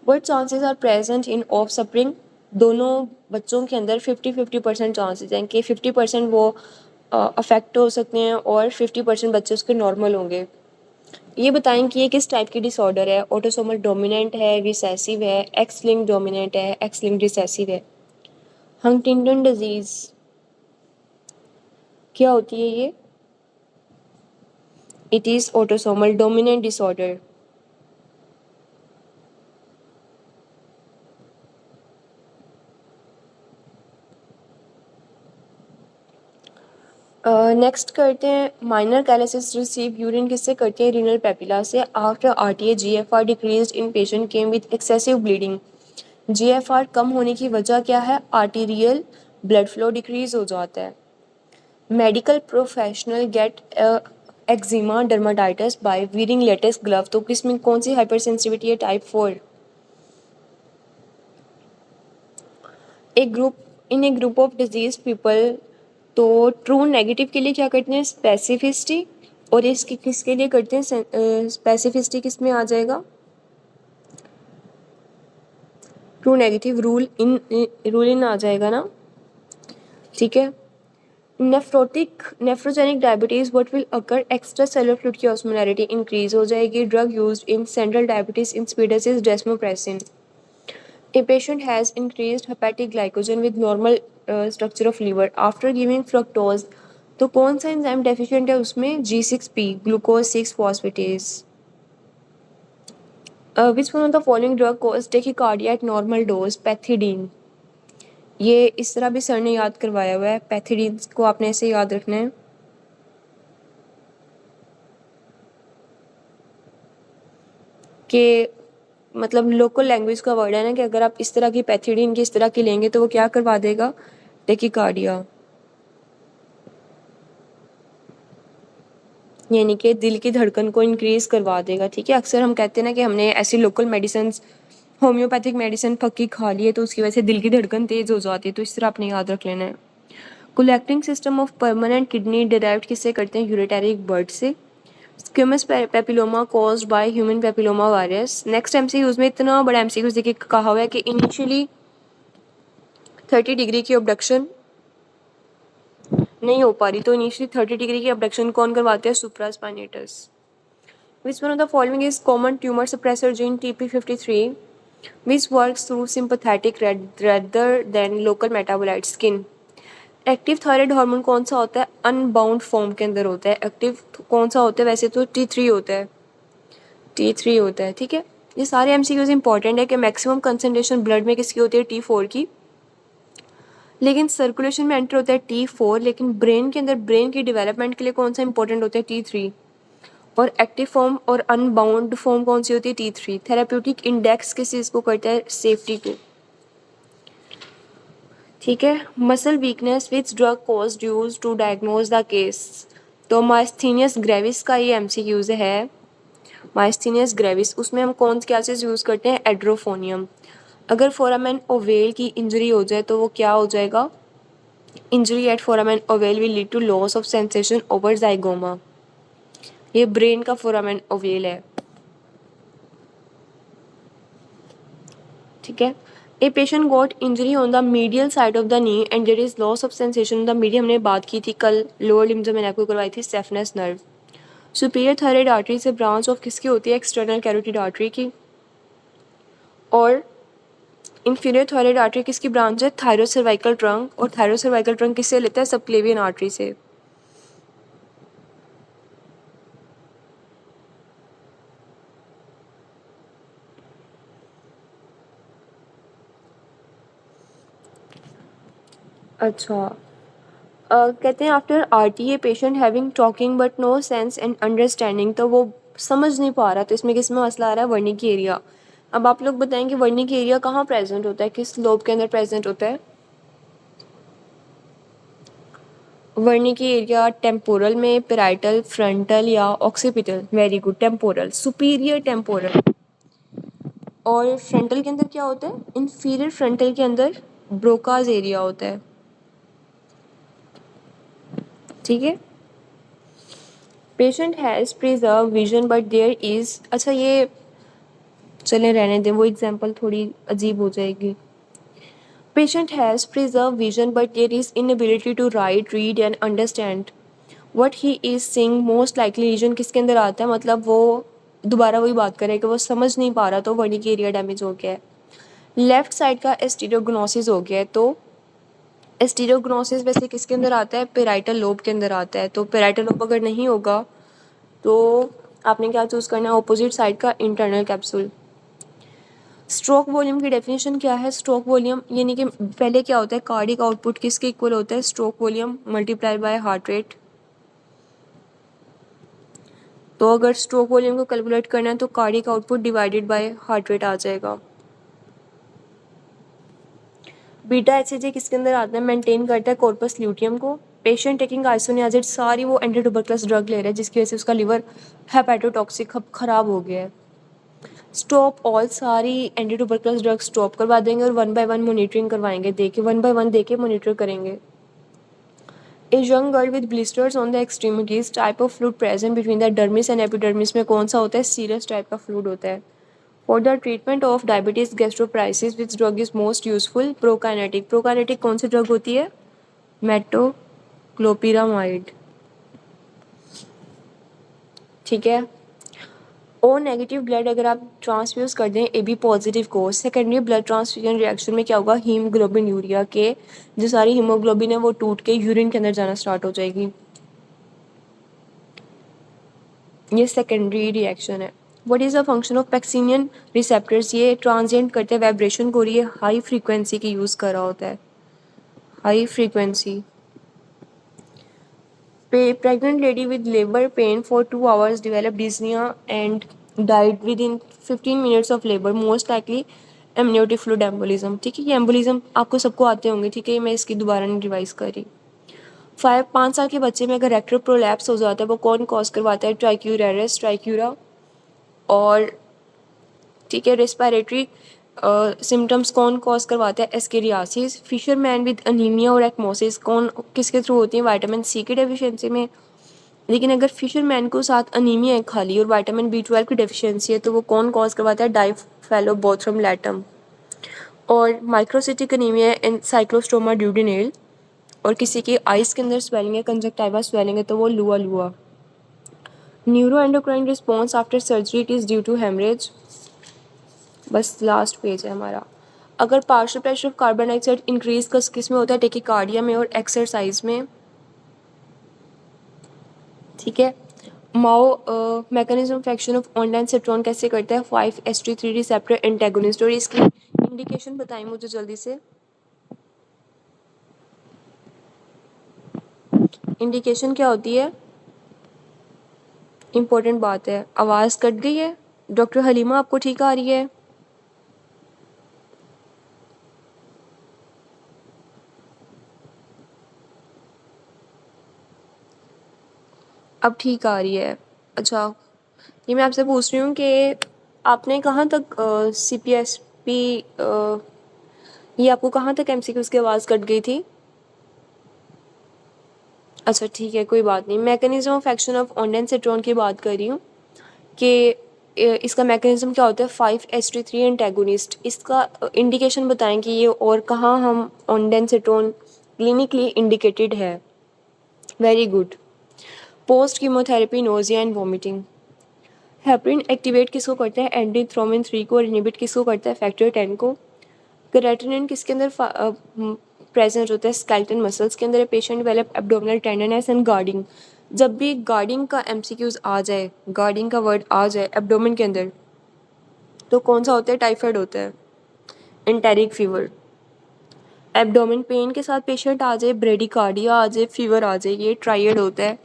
what chances are present in offspring? दोनों बच्चों के अंदर 50-50% चांसेस हैं कि 50% वो अफेक्ट हो सकते हैं और 50% बच्चे उसके नॉर्मल होंगे। ये बताएं कि ये किस टाइप की डिसऑर्डर है? ऑटोसोमल डोमिनेंट है, रिसेसिव है, एक्स लिंक डोमिनेंट है, एक्स लिंक रिसेसिव है। हंटिंगटन डिजीज क्या होती है ये? It is autosomal dominant disorder. Next करते हैं माइनर कैलेसिस रिसीव यूरिन किससे करते हैं? रीनल पेपिला से। After RTA GFR decreased in patient came with excessive bleeding. GFR कम होने की वजह क्या है? आर्टीरियल ब्लड फ्लो डिक्रीज हो जाता है। Medical professional get eczema dermatitis by wearing latex glove. तो किसमें कौन सी हाइपर सेंसिटिविटी है? टाइप 4। एक group in a group of disease people, तो ट्रू नेगेटिव के लिए क्या करते हैं? स्पेसिफिसिटी। और इसकी किसके लिए करते हैं? स्पेसिफिसिटी किस में आ जाएगा? ट्रू नेगेटिव रूल इन आ जाएगा ना, ठीक है। Nephrogenic diabetes what will occur? Extra cellular fluid की ऑस्मोलैरिटी इंक्रीज हो जाएगी। Drug used in central diabetes insipidus desmopressin. A patient has increased hepatic glycogen with normal structure of liver after giving fructose। तो कौन सा enzyme deficient है उसमें? G6P glucose 6 phosphatase. Which one of the following drug cause tachycardia eight normal dose? Pethidine. ये इस तरह भी sir ने याद करवाया हुआ है, पैथिडीन को आपने ऐसे याद रखना है कि मतलब लोकल लैंग्वेज का वर्ड है ना कि अगर आप इस तरह की पैथिडीन की इस तरह की लेंगे तो वो क्या करवा देगा? टेकिकार्डिया, यानी कि दिल की धड़कन को इंक्रीज करवा देगा, ठीक है। अक्सर हम कहते हैं ना कि हमने ऐसी लोकल मेडिसिन होम्योपैथिक मेडिसिन पक्की खा ली है तो उसकी वजह से दिल की धड़कन तेज हो जाती है, तो इस तरह आपने याद रख लेना है। Collecting system of permanent kidney derived किससे करते हैं? यूरिटेरिक बर्ड से। Squamous papilloma caused by human papilloma virus. Next MCQs में इतना बड़ा एमसीक्यूज देखिए कहा हुआ है कि इनिशियली 30 डिग्री की अबडक्शन नहीं हो पा रही, तो इनिशियली 30 डिग्री की अबडक्शन कौन करवाते हैं? Supraspinatus. Which one of the following is common tumor suppressor gene TP53 which works through sympathetic rather than local metabolites? Skin। Active thyroid hormone कौन सा होता है? अनबाउंड फॉर्म के अंदर होता है। एक्टिव कौन सा होता है? वैसे तो T3 होता है, T3 होता है, ठीक है। ये सारे एमसीक्यूज इंपॉर्टेंट है कि मैक्सिमम कंसंट्रेशन ब्लड में किसकी होती है? T4 की, लेकिन सर्कुलेशन में एंटर होता है T4, लेकिन ब्रेन के अंदर ब्रेन की डेवलपमेंट के लिए कौन सा इंपॉर्टेंट होता है? T3। और एक्टिव फॉर्म और अनबाउंड फॉर्म कौन सी होती है? T3। थेराप्यूटिक इंडेक्स किस चीज़ को करता है? सेफ्टी को। ठीक है। Muscle weakness which drug caused use to diagnose the case? तो माइस्थीनियस ग्रेविस का ये MCQs है। माइस्थीनियस ग्रेविस, उसमें हम कौन क्या चीज़ यूज़ करते हैं? एड्रोफोनियम। अगर फोरामेन ओवेल की इंजरी हो जाए तो वो क्या हो जाएगा? Injury at foramen ovale will lead to loss of sensation over zygoma. ये ब्रेन का फोरामेन ओवेल है। ठीक है। A patient got injury on the medial side of the knee and there is loss of sensation the medium. हमने बात की थी कल लोअर लिम्ब जब मैंने आपको करवाई थी, safeness nerve. Superior thyroid artery से ब्रांच ऑफ किसकी होती है? एक्सटर्नल कैरोटिड आर्टरी की। और इंफीरियर थायराइड आर्टरी किसकी ब्रांच है? थायरोसर्वाइकल ट्रंक। और थायरोसर्वाइकल ट्रंक किससे लेता है? सबक्लेवियन आर्टरी से। अच्छा। कहते हैं after RTA patient having talking but no sense and understanding, तो वो समझ नहीं पा रहा, तो इसमें किस में मसला आ रहा है? Wernicke area. अब आप लोग बताएंगे वर्निक एरिया कहाँ प्रेजेंट होता है, किस लोब के अंदर प्रेजेंट होता है? वर्निक एरिया टेम्पोरल में, पेराइटल, फ्रंटल या occipital? Very good, temporal, superior temporal. और फ्रंटल के अंदर क्या होता है? इंफीरियर फ्रंटल के अंदर ब्रोकाज एरिया होता है। ठीक है। Patient has preserve vision but there is, अच्छा ये चले रहने दें, वो एग्जाम्पल थोड़ी अजीब हो जाएगी। Patient has preserve vision but there is inability to write, read and understand what he is seeing. Most likely reason किसके अंदर आता है? मतलब वो दोबारा वही बात करे कि वो समझ नहीं पा रहा, तो वर्निक एरिया डैमेज हो गया है। लेफ्ट साइड का एस्टीरियोग्नोसिस हो गया है, तो एस्टीरियोग्नोसिस वैसे किसके अंदर आता है? पेराइटल लोब के अंदर आता है। तो पेराइटल लोब अगर नहीं होगा तो आपने क्या चूज़ करना है? ऑपोजिट साइड का इंटरनल कैप्सूल। स्ट्रोक वॉल्यूम की डेफिनेशन क्या है? स्ट्रोक वॉल्यूम यानी कि पहले क्या होता है? कार्डिक आउटपुट किसके इक्वल होता है? Stroke volume multiply by heart rate. तो अगर स्ट्रोक वॉल्यूम को कैलकुलेट करना है तो cardiac output divided by heart rate आ जाएगा। बीटा एचसीजी किसके अंदर आता है? मेंटेन करता है कॉर्पस ल्यूटियम को। पेशेंट टेकिंग आइसोनियाजिड, सारी वो एंटी ट्यूबरकुलस ड्रग ले रहा है जिसकी वजह से उसका लिवर हेपेटोटॉक्सिक खराब हो गया है। स्टॉप ऑल, सारी एंटी ट्यूबरकुलस ड्रग स्टॉप करवा देंगे और 1 बाय 1 मॉनिटरिंग करवाएंगे, देके 1 बाय 1 देके मॉनिटर करेंगे। A young girl with blisters on the extremities, type of fluid present between the dermis and epidermis में कौन सा होता है? सीरस टाइप का फ्लूइड होता है। For the treatment of diabetes gastroparesis which drug is most useful? Prokinetic. Prokinetic कौन सी ड्रग होती है? मेटोक्लोपिरामाइड। ठीक है। ओ नेगेटिव ब्लड अगर आप ट्रांसफ्यूज कर दें AB पॉजिटिव को, सेकेंडरी ब्लड ट्रांसफ्यूजन रिएक्शन में क्या होगा? हीमोग्लोबिन यूरिया के जो सारी हीमोग्लोबिन है वो टूट के यूरिन के अंदर जाना स्टार्ट हो जाएगी। ये सेकेंडरी रिएक्शन है। What is the function of Pacinian receptors? ये ट्रांजिएंट करते हैं वाइब्रेशन को, और ये हाई फ्रीक्वेंसी की यूज कर रहा होता है, high frequency. Pregnant lady with labor pain for 2 hours developed dyspnea and died within 15 minutes of labor, most likely amniotic fluid embolism। ठीक है, ये एम्बोलिज्म आपको सबको आते होंगे। ठीक है, मैं इसकी दोबारा नहीं रिवाइज कर रही। 5 साल के बच्चे में अगर रेक्टल प्रोलैप्स हो जाता है वो कौन कॉज करवाता है? ट्राइक्यूरेरिस, ट्राइक्यूरा। और ठीक है, रेस्पिरेटरी सिम्टम्स कौन कॉज करवाता है? एस्केरियासिस। फिशरमैन विद अनीमिया और एक्मोसिस कौन किसके थ्रू होती है? विटामिन C की डेफिशिएंसी में। लेकिन अगर फिशरमैन को साथ अनीमिया है खाली और विटामिन B12 की डेफिशिएंसी है तो वो कौन कॉज करवाता है? डाइफेलोबोथ्रम लैटम। और माइक्रोसिटिक अनीमिया एंड साइक्लोस्टोमा ड्यूडेनेल। और किसी की आइस के अंदर स्वेलिंग है, कंजक्टिवा स्वेलिंग है, तो वो लुआ लुआ। Neuroendocrine response after surgery it is due to haemorrhage. बस लास्ट पेज है हमारा। अगर partial pressure of carbon dioxide increase किस में होता है? टेकिकार्डिया में और एक्सरसाइज में। ठीक है। माओ mechanism of action of ondansetron कैसे करता है? 5-HT3 receptor antagonist. और इसकी इंडिकेशन बताएं मुझे जल्दी से। इंडिकेशन क्या होती है? इम्पोर्टेंट बात है, आवाज़ कट गई है। डॉक्टर हलीमा आपको ठीक आ रही है? अब ठीक आ रही है। अच्छा, ये मैं आपसे पूछ रही हूँ कि आपने कहाँ तक CPSP, ये आपको कहाँ तक MCQs की आवाज़ कट गई थी? अच्छा ठीक है, कोई बात नहीं। मैकेनिज्म ऑफ एक्शन ऑफ ऑनडेनसेट्रॉन की बात कर रही हूँ कि इसका मैकेनिज्म क्या होता है। 5-HT3 एंटेगोनिस्ट, इसका इंडिकेशन बताएं कि ये और कहाँ हम ऑनडेनसेट्रॉन क्लिनिकली इंडिकेटेड है। Very good. Post chemotherapy nausea and vomiting. Heparin activate किसको करता है? एंटीथ्रोमिन 3 को। और इनहिबिट किसको करता है? फैक्टर 10 को। क्रेटिनिन किसके अंदर प्रेजेंट होता है? स्केलेटन मसल्स के अंदर। Patient develop abdominal tenderness and guarding. जब भी गार्डिंग का MCQs आ जाए, गार्डिंग का वर्ड आ जाए एब्डोमेन के अंदर, तो कौन सा होता है? टाइफाइड होता है, एंटेरिक फीवर। एब्डोमेन पेन के साथ पेशेंट आ जाए, ब्रेडिकार्डिया आ जाए, फीवर आ जाए, ये ट्राइड होता है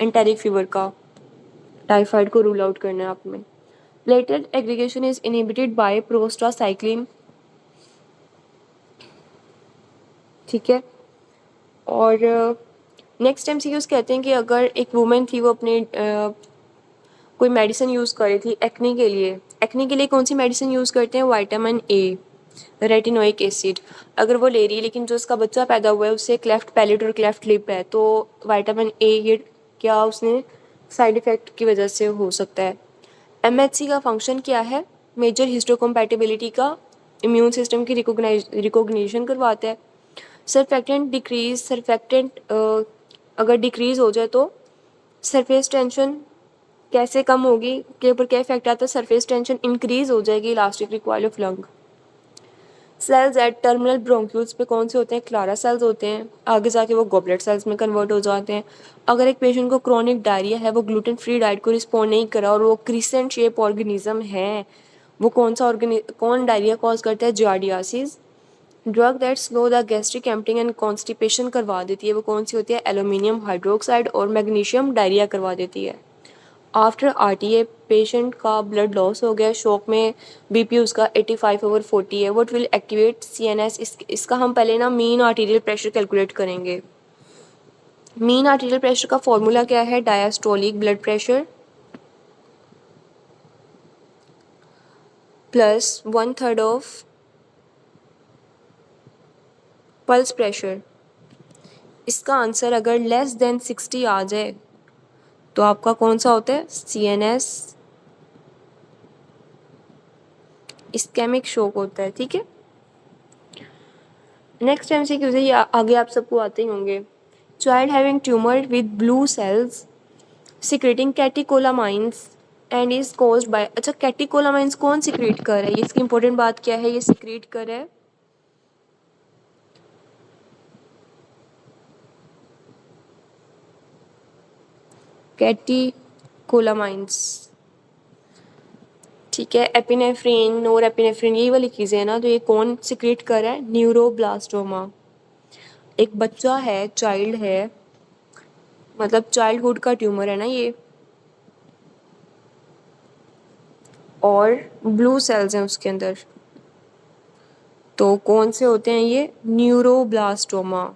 एंटेरिक फीवर का। टाइफाइड को रूल आउट करना है आप में। Platelet aggregation is inhibited by prostacyclin, ठीक है। और नेक्स्ट MCQs कहते हैं कि अगर एक वुमेन थी, वो अपने कोई मेडिसिन यूज़ कर रही थी एक्ने के लिए। एक्ने के लिए कौन सी मेडिसिन यूज़ करते हैं? Vitamin A, retinoic acid. अगर वो ले रही है लेकिन जो उसका बच्चा पैदा हुआ है उससे क्लेफ्ट पैलेट और क्लेफ्ट लिप है, तो विटामिन A ये क्या उसने साइड इफ़ेक्ट की वजह से हो सकता है। MHC का फंक्शन क्या है? मेजर हिस्टोकम्पैटिबिलिटी का, इम्यून सिस्टम की रिकॉग्निशन करवाता है। सरफेक्टेंट डिक्रीज, सरफेक्टेंट अगर डिक्रीज हो जाए तो सरफेस टेंशन कैसे कम होगी, के ऊपर क्या इफेक्ट आता है? सरफेस टेंशन इंक्रीज हो जाएगी। Elastic recoil of lung. Cells at terminal bronchioles पे कौन से होते हैं? क्लारा सेल्स होते हैं। आगे जाके वो गॉबलेट सेल्स में कन्वर्ट हो जाते हैं। अगर एक पेशेंट को क्रोनिक डायरिया है, वो ग्लूटेन फ्री डाइट को रिस्पॉन्ड नहीं करा और वो क्रिसेंट शेप ऑर्गेनिज्म है, वो कौन डायरिया कॉज करता है? Giardiasis. Drug that slow the gastric emptying and constipation करवा देती है, वो कौन सी होती है? एल्यूमिनियम हाइड्रोक्साइड और मैग्नीशियम डायरिया करवा देती है। आफ्टर RTA पेशेंट का ब्लड लॉस हो गया, शॉक में BP उसका 85/40 है। What will activate CNS? इसका हम पहले ना मीन आर्टीरियल प्रेशर कैलकुलेट करेंगे। मीन आर्टीरियल प्रेशर का फॉर्मूला क्या है? Diastolic blood pressure plus 1/3 of pulse pressure. इसका आंसर अगर लेस देन 60 आ जाए तो आपका कौन सा होता है? CNS इस्केमिक शॉक होता है, ठीक है। नेक्स्ट MCQ है, ये आगे आप सबको आते ही होंगे। Child having tumour with blue cells secreting catecholamines and is caused by. अच्छा, कैटिकोलामाइंस कौन सिक्रेट कर रहा है? ये इसकी इंपॉर्टेंट बात क्या है? ये सिक्रेट कर रहा है कैटिकोलामाइंस, ठीक है। एपिनेफ्रिन, नोर एपिनेफ्रिन, यही वाली चीज़ें हैं ना। तो ये कौन सिक्रेट कर रहा है? न्यूरोब्लास्टोमा। एक बच्चा है, चाइल्ड है, मतलब चाइल्डहुड का ट्यूमर है ना ये, और ब्लू सेल्स हैं उसके अंदर, तो कौन से होते हैं ये? न्यूरोब्लास्टोमा।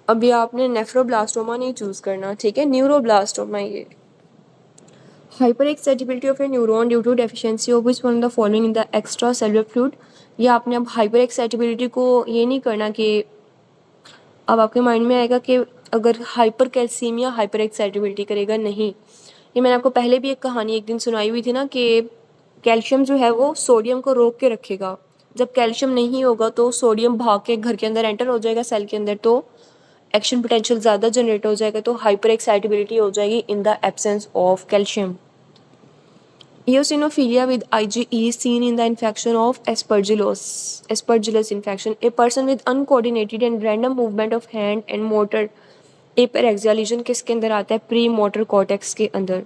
अभी आपने नेफ्रोब्लास्टोमा नहीं चूज करना, ठीक है, न्यूरोब्लास्टोमा ये। Hyperexcitability of a neuron due to deficiency of which one of the following in the extra cellular fluid. ये आपने अब हाइपर एक्साइटेबिलिटी को ये नहीं करना कि अब आपके माइंड में आएगा कि अगर हाइपर कैल्सीमिया हाइपर एक्साइटेबिलिटी करेगा, नहीं। ये मैंने आपको पहले भी एक कहानी एक दिन सुनाई हुई थी ना कि कैल्शियम जो है वो सोडियम को रोक के रखेगा। जब कैल्शियम नहीं होगा तो सोडियम भाग के घर के अंदर एंटर हो जाएगा, सेल के अंदर, तो एक्शन पोटेंशियल ज़्यादा जनरेट हो जाएगा, तो हाइपर एक्साइटेबिलिटी हो जाएगी in the absence of calcium. Eosinophilia with IgE seen in the infection of Aspergillus infection. A person with uncoordinated and random movement of hand and motor aperaxia lesion किसके अंदर आता है? Pre motor cortex के अंदर।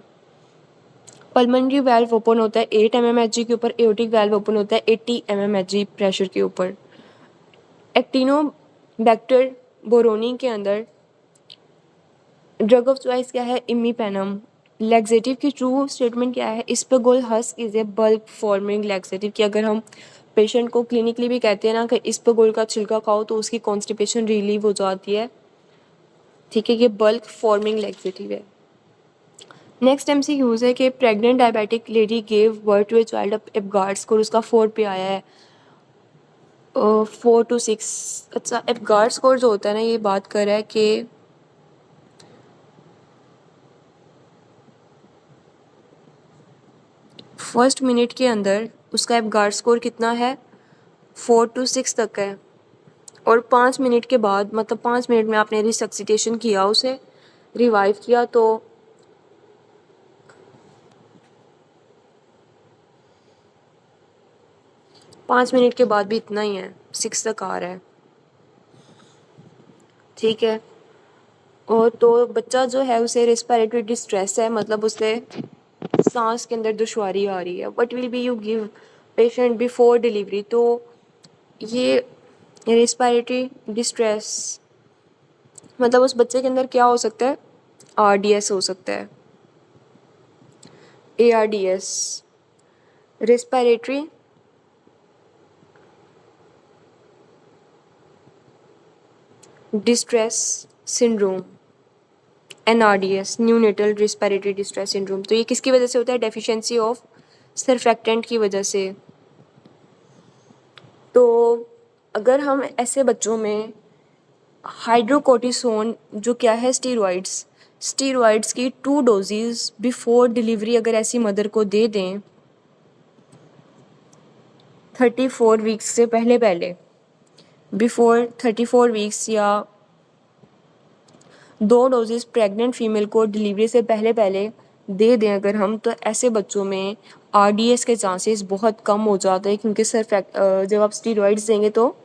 Pulmonary valve open होता है 8 mmHg के ऊपर, एओर्टिक वाल्व ओपन होता है 80 mmHg प्रेशर के ऊपर। एक्टिनोबैक्टर बोरोनी के अंदर ड्रग ऑफ चॉइस क्या है? इमीपेनम। लैक्सेटिव की ट्रू स्टेटमेंट क्या है? Ispaghula husk is a bulk forming laxative, कि अगर हम पेशेंट को क्लिनिकली भी कहते हैं ना कि इस्पेगोल का छिलका खाओ तो उसकी कॉन्स्टिपेशन रिलीव हो जाती है, ठीक है, ये बल्क फॉर्मिंग लैक्सेटिव है। नेक्स्ट MCQs है कि pregnant diabetic lady gave birth to a child, अब एपगार्ड स्कोर उसका 4 पे आया है, 4 to 6। अच्छा, एपगार्ड स्कोर जो होता है ना, ये बात कर रहा है कि फर्स्ट मिनट के अंदर उसका एपगार्ड स्कोर कितना है? 4 to 6 तक है। और 5 मिनट के बाद, मतलब 5 मिनट में आपने रिसक्सिटेशन किया, उसे रिवाइव किया, तो 5 मिनट के बाद भी इतना ही है, 6 तक आ रहा है, ठीक है। और तो बच्चा जो है उसे रेस्पिरेटरी डिस्ट्रेस है, मतलब उसे सांस के अंदर दुश्वारी आ रही है। What will be you give patient before delivery? तो ये रेस्पिरेटरी डिस्ट्रेस मतलब उस बच्चे के अंदर क्या हो सकता है? RDS हो सकता है, ARDS, respiratory distress syndrome, NRDS, neonatal respiratory distress syndrome. तो ये किसकी वजह से होता है? डेफिशिएंसी ऑफ सर्फेक्टेंट की वजह से। तो अगर हम ऐसे बच्चों में हाइड्रोकोर्टिसोन जो क्या है, स्टीरॉइड्स की 2 डोजेस बिफोर डिलीवरी अगर ऐसी मदर को दे दें 34 वीक्स से पहले बिफोर 34 वीक्स, या 2 डोजेस प्रेग्नेंट फीमेल को डिलीवरी से पहले दे दें अगर हम, तो ऐसे बच्चों में RDS के चांसेस बहुत कम हो जाते हैं, क्योंकि जब आप स्टीरॉइड्स देंगे तो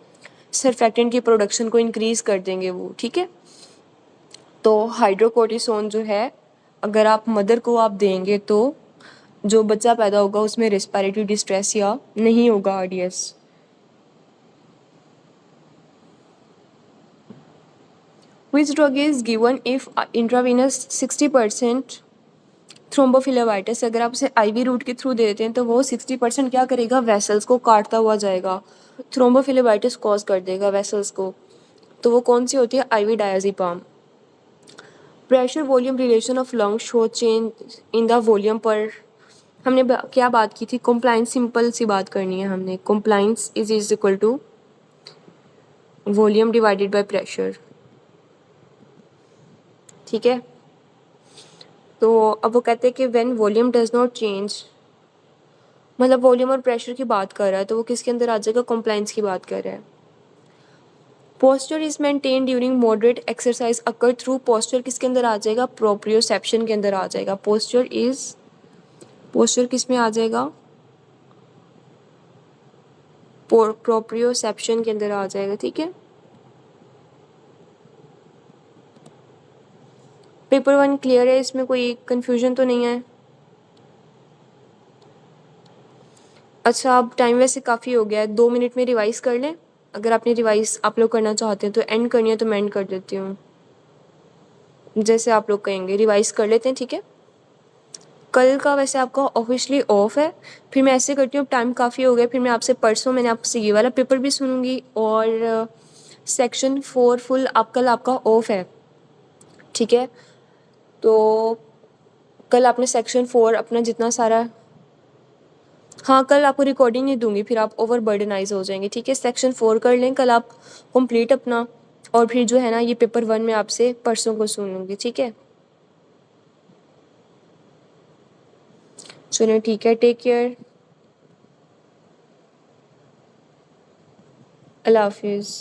सर्फेक्टेंट की प्रोडक्शन को इंक्रीज़ कर देंगे वो, ठीक है। तो हाइड्रोकोर्टिसोन जो है अगर आप मदर को आप देंगे तो जो बच्चा पैदा होगा उसमें रेस्पिरेटरी डिस्ट्रेस या नहीं होगा RDS। Which drug is given if intravenous 60% थ्रोम्बोफिलेवाइटिस? अगर आप उसे IV रूट के थ्रू दे देते हैं तो वो 60% क्या करेगा? वेसल्स को काटता हुआ जाएगा, थ्रोम्बोफिलेवाइटिस कॉज कर देगा वेसल्स को। तो वो कौन सी होती है? IV diazepam. Pressure volume relation of lung show change in the volume पर, हमने क्या बात की थी? कंप्लाइंस, सिंपल सी बात करनी है हमने। Compliance is equal to volume divided by pressure, ठीक है। तो अब वो कहते हैं कि when volume does not change, मतलब वॉल्यूम और प्रेशर की बात कर रहा है, तो वो किसके अंदर आ जाएगा? कंप्लाइंस की बात कर रहा है। Posture is maintain during moderate exercise occur through, posture किसके अंदर आ जाएगा? प्रोप्रियोसेप्शन के अंदर आ जाएगा। पोस्चर किस में आ जाएगा? प्रोप्रियोसेप्शन के अंदर आ जाएगा, ठीक है। पेपर 1 क्लियर है, इसमें कोई कंफ्यूजन तो नहीं है? अच्छा, अब टाइम वैसे काफ़ी हो गया है, 2 मिनट में रिवाइज़ कर लें। अगर आपने रिवाइज़ आप लोग करना चाहते हैं तो एंड करनी है तो मैं एंड कर देती हूँ, जैसे आप लोग कहेंगे। रिवाइज़ कर लेते हैं, ठीक है। कल का वैसे आपका ऑफिशियली ऑफ है, फिर मैं ऐसे करती हूँ, टाइम काफ़ी हो गया, फिर मैं आपसे परसों मैंने आपसे ये वाला पेपर भी सुनूंगी, और सेक्शन 4 फुल आप कल आपका ऑफ है, ठीक है। तो कल आपने सेक्शन 4 अपना जितना सारा, हाँ कल आपको रिकॉर्डिंग नहीं दूंगी, फिर आप ओवर बर्डनाइज हो जाएंगे, ठीक है। सेक्शन 4 कर लें कल आप कंप्लीट अपना, और फिर जो है ना ये पेपर 1 में आपसे परसों को सुन लूँगी, ठीक है। चलो ठीक है, टेक केयर, अल्लाह हाफिज़।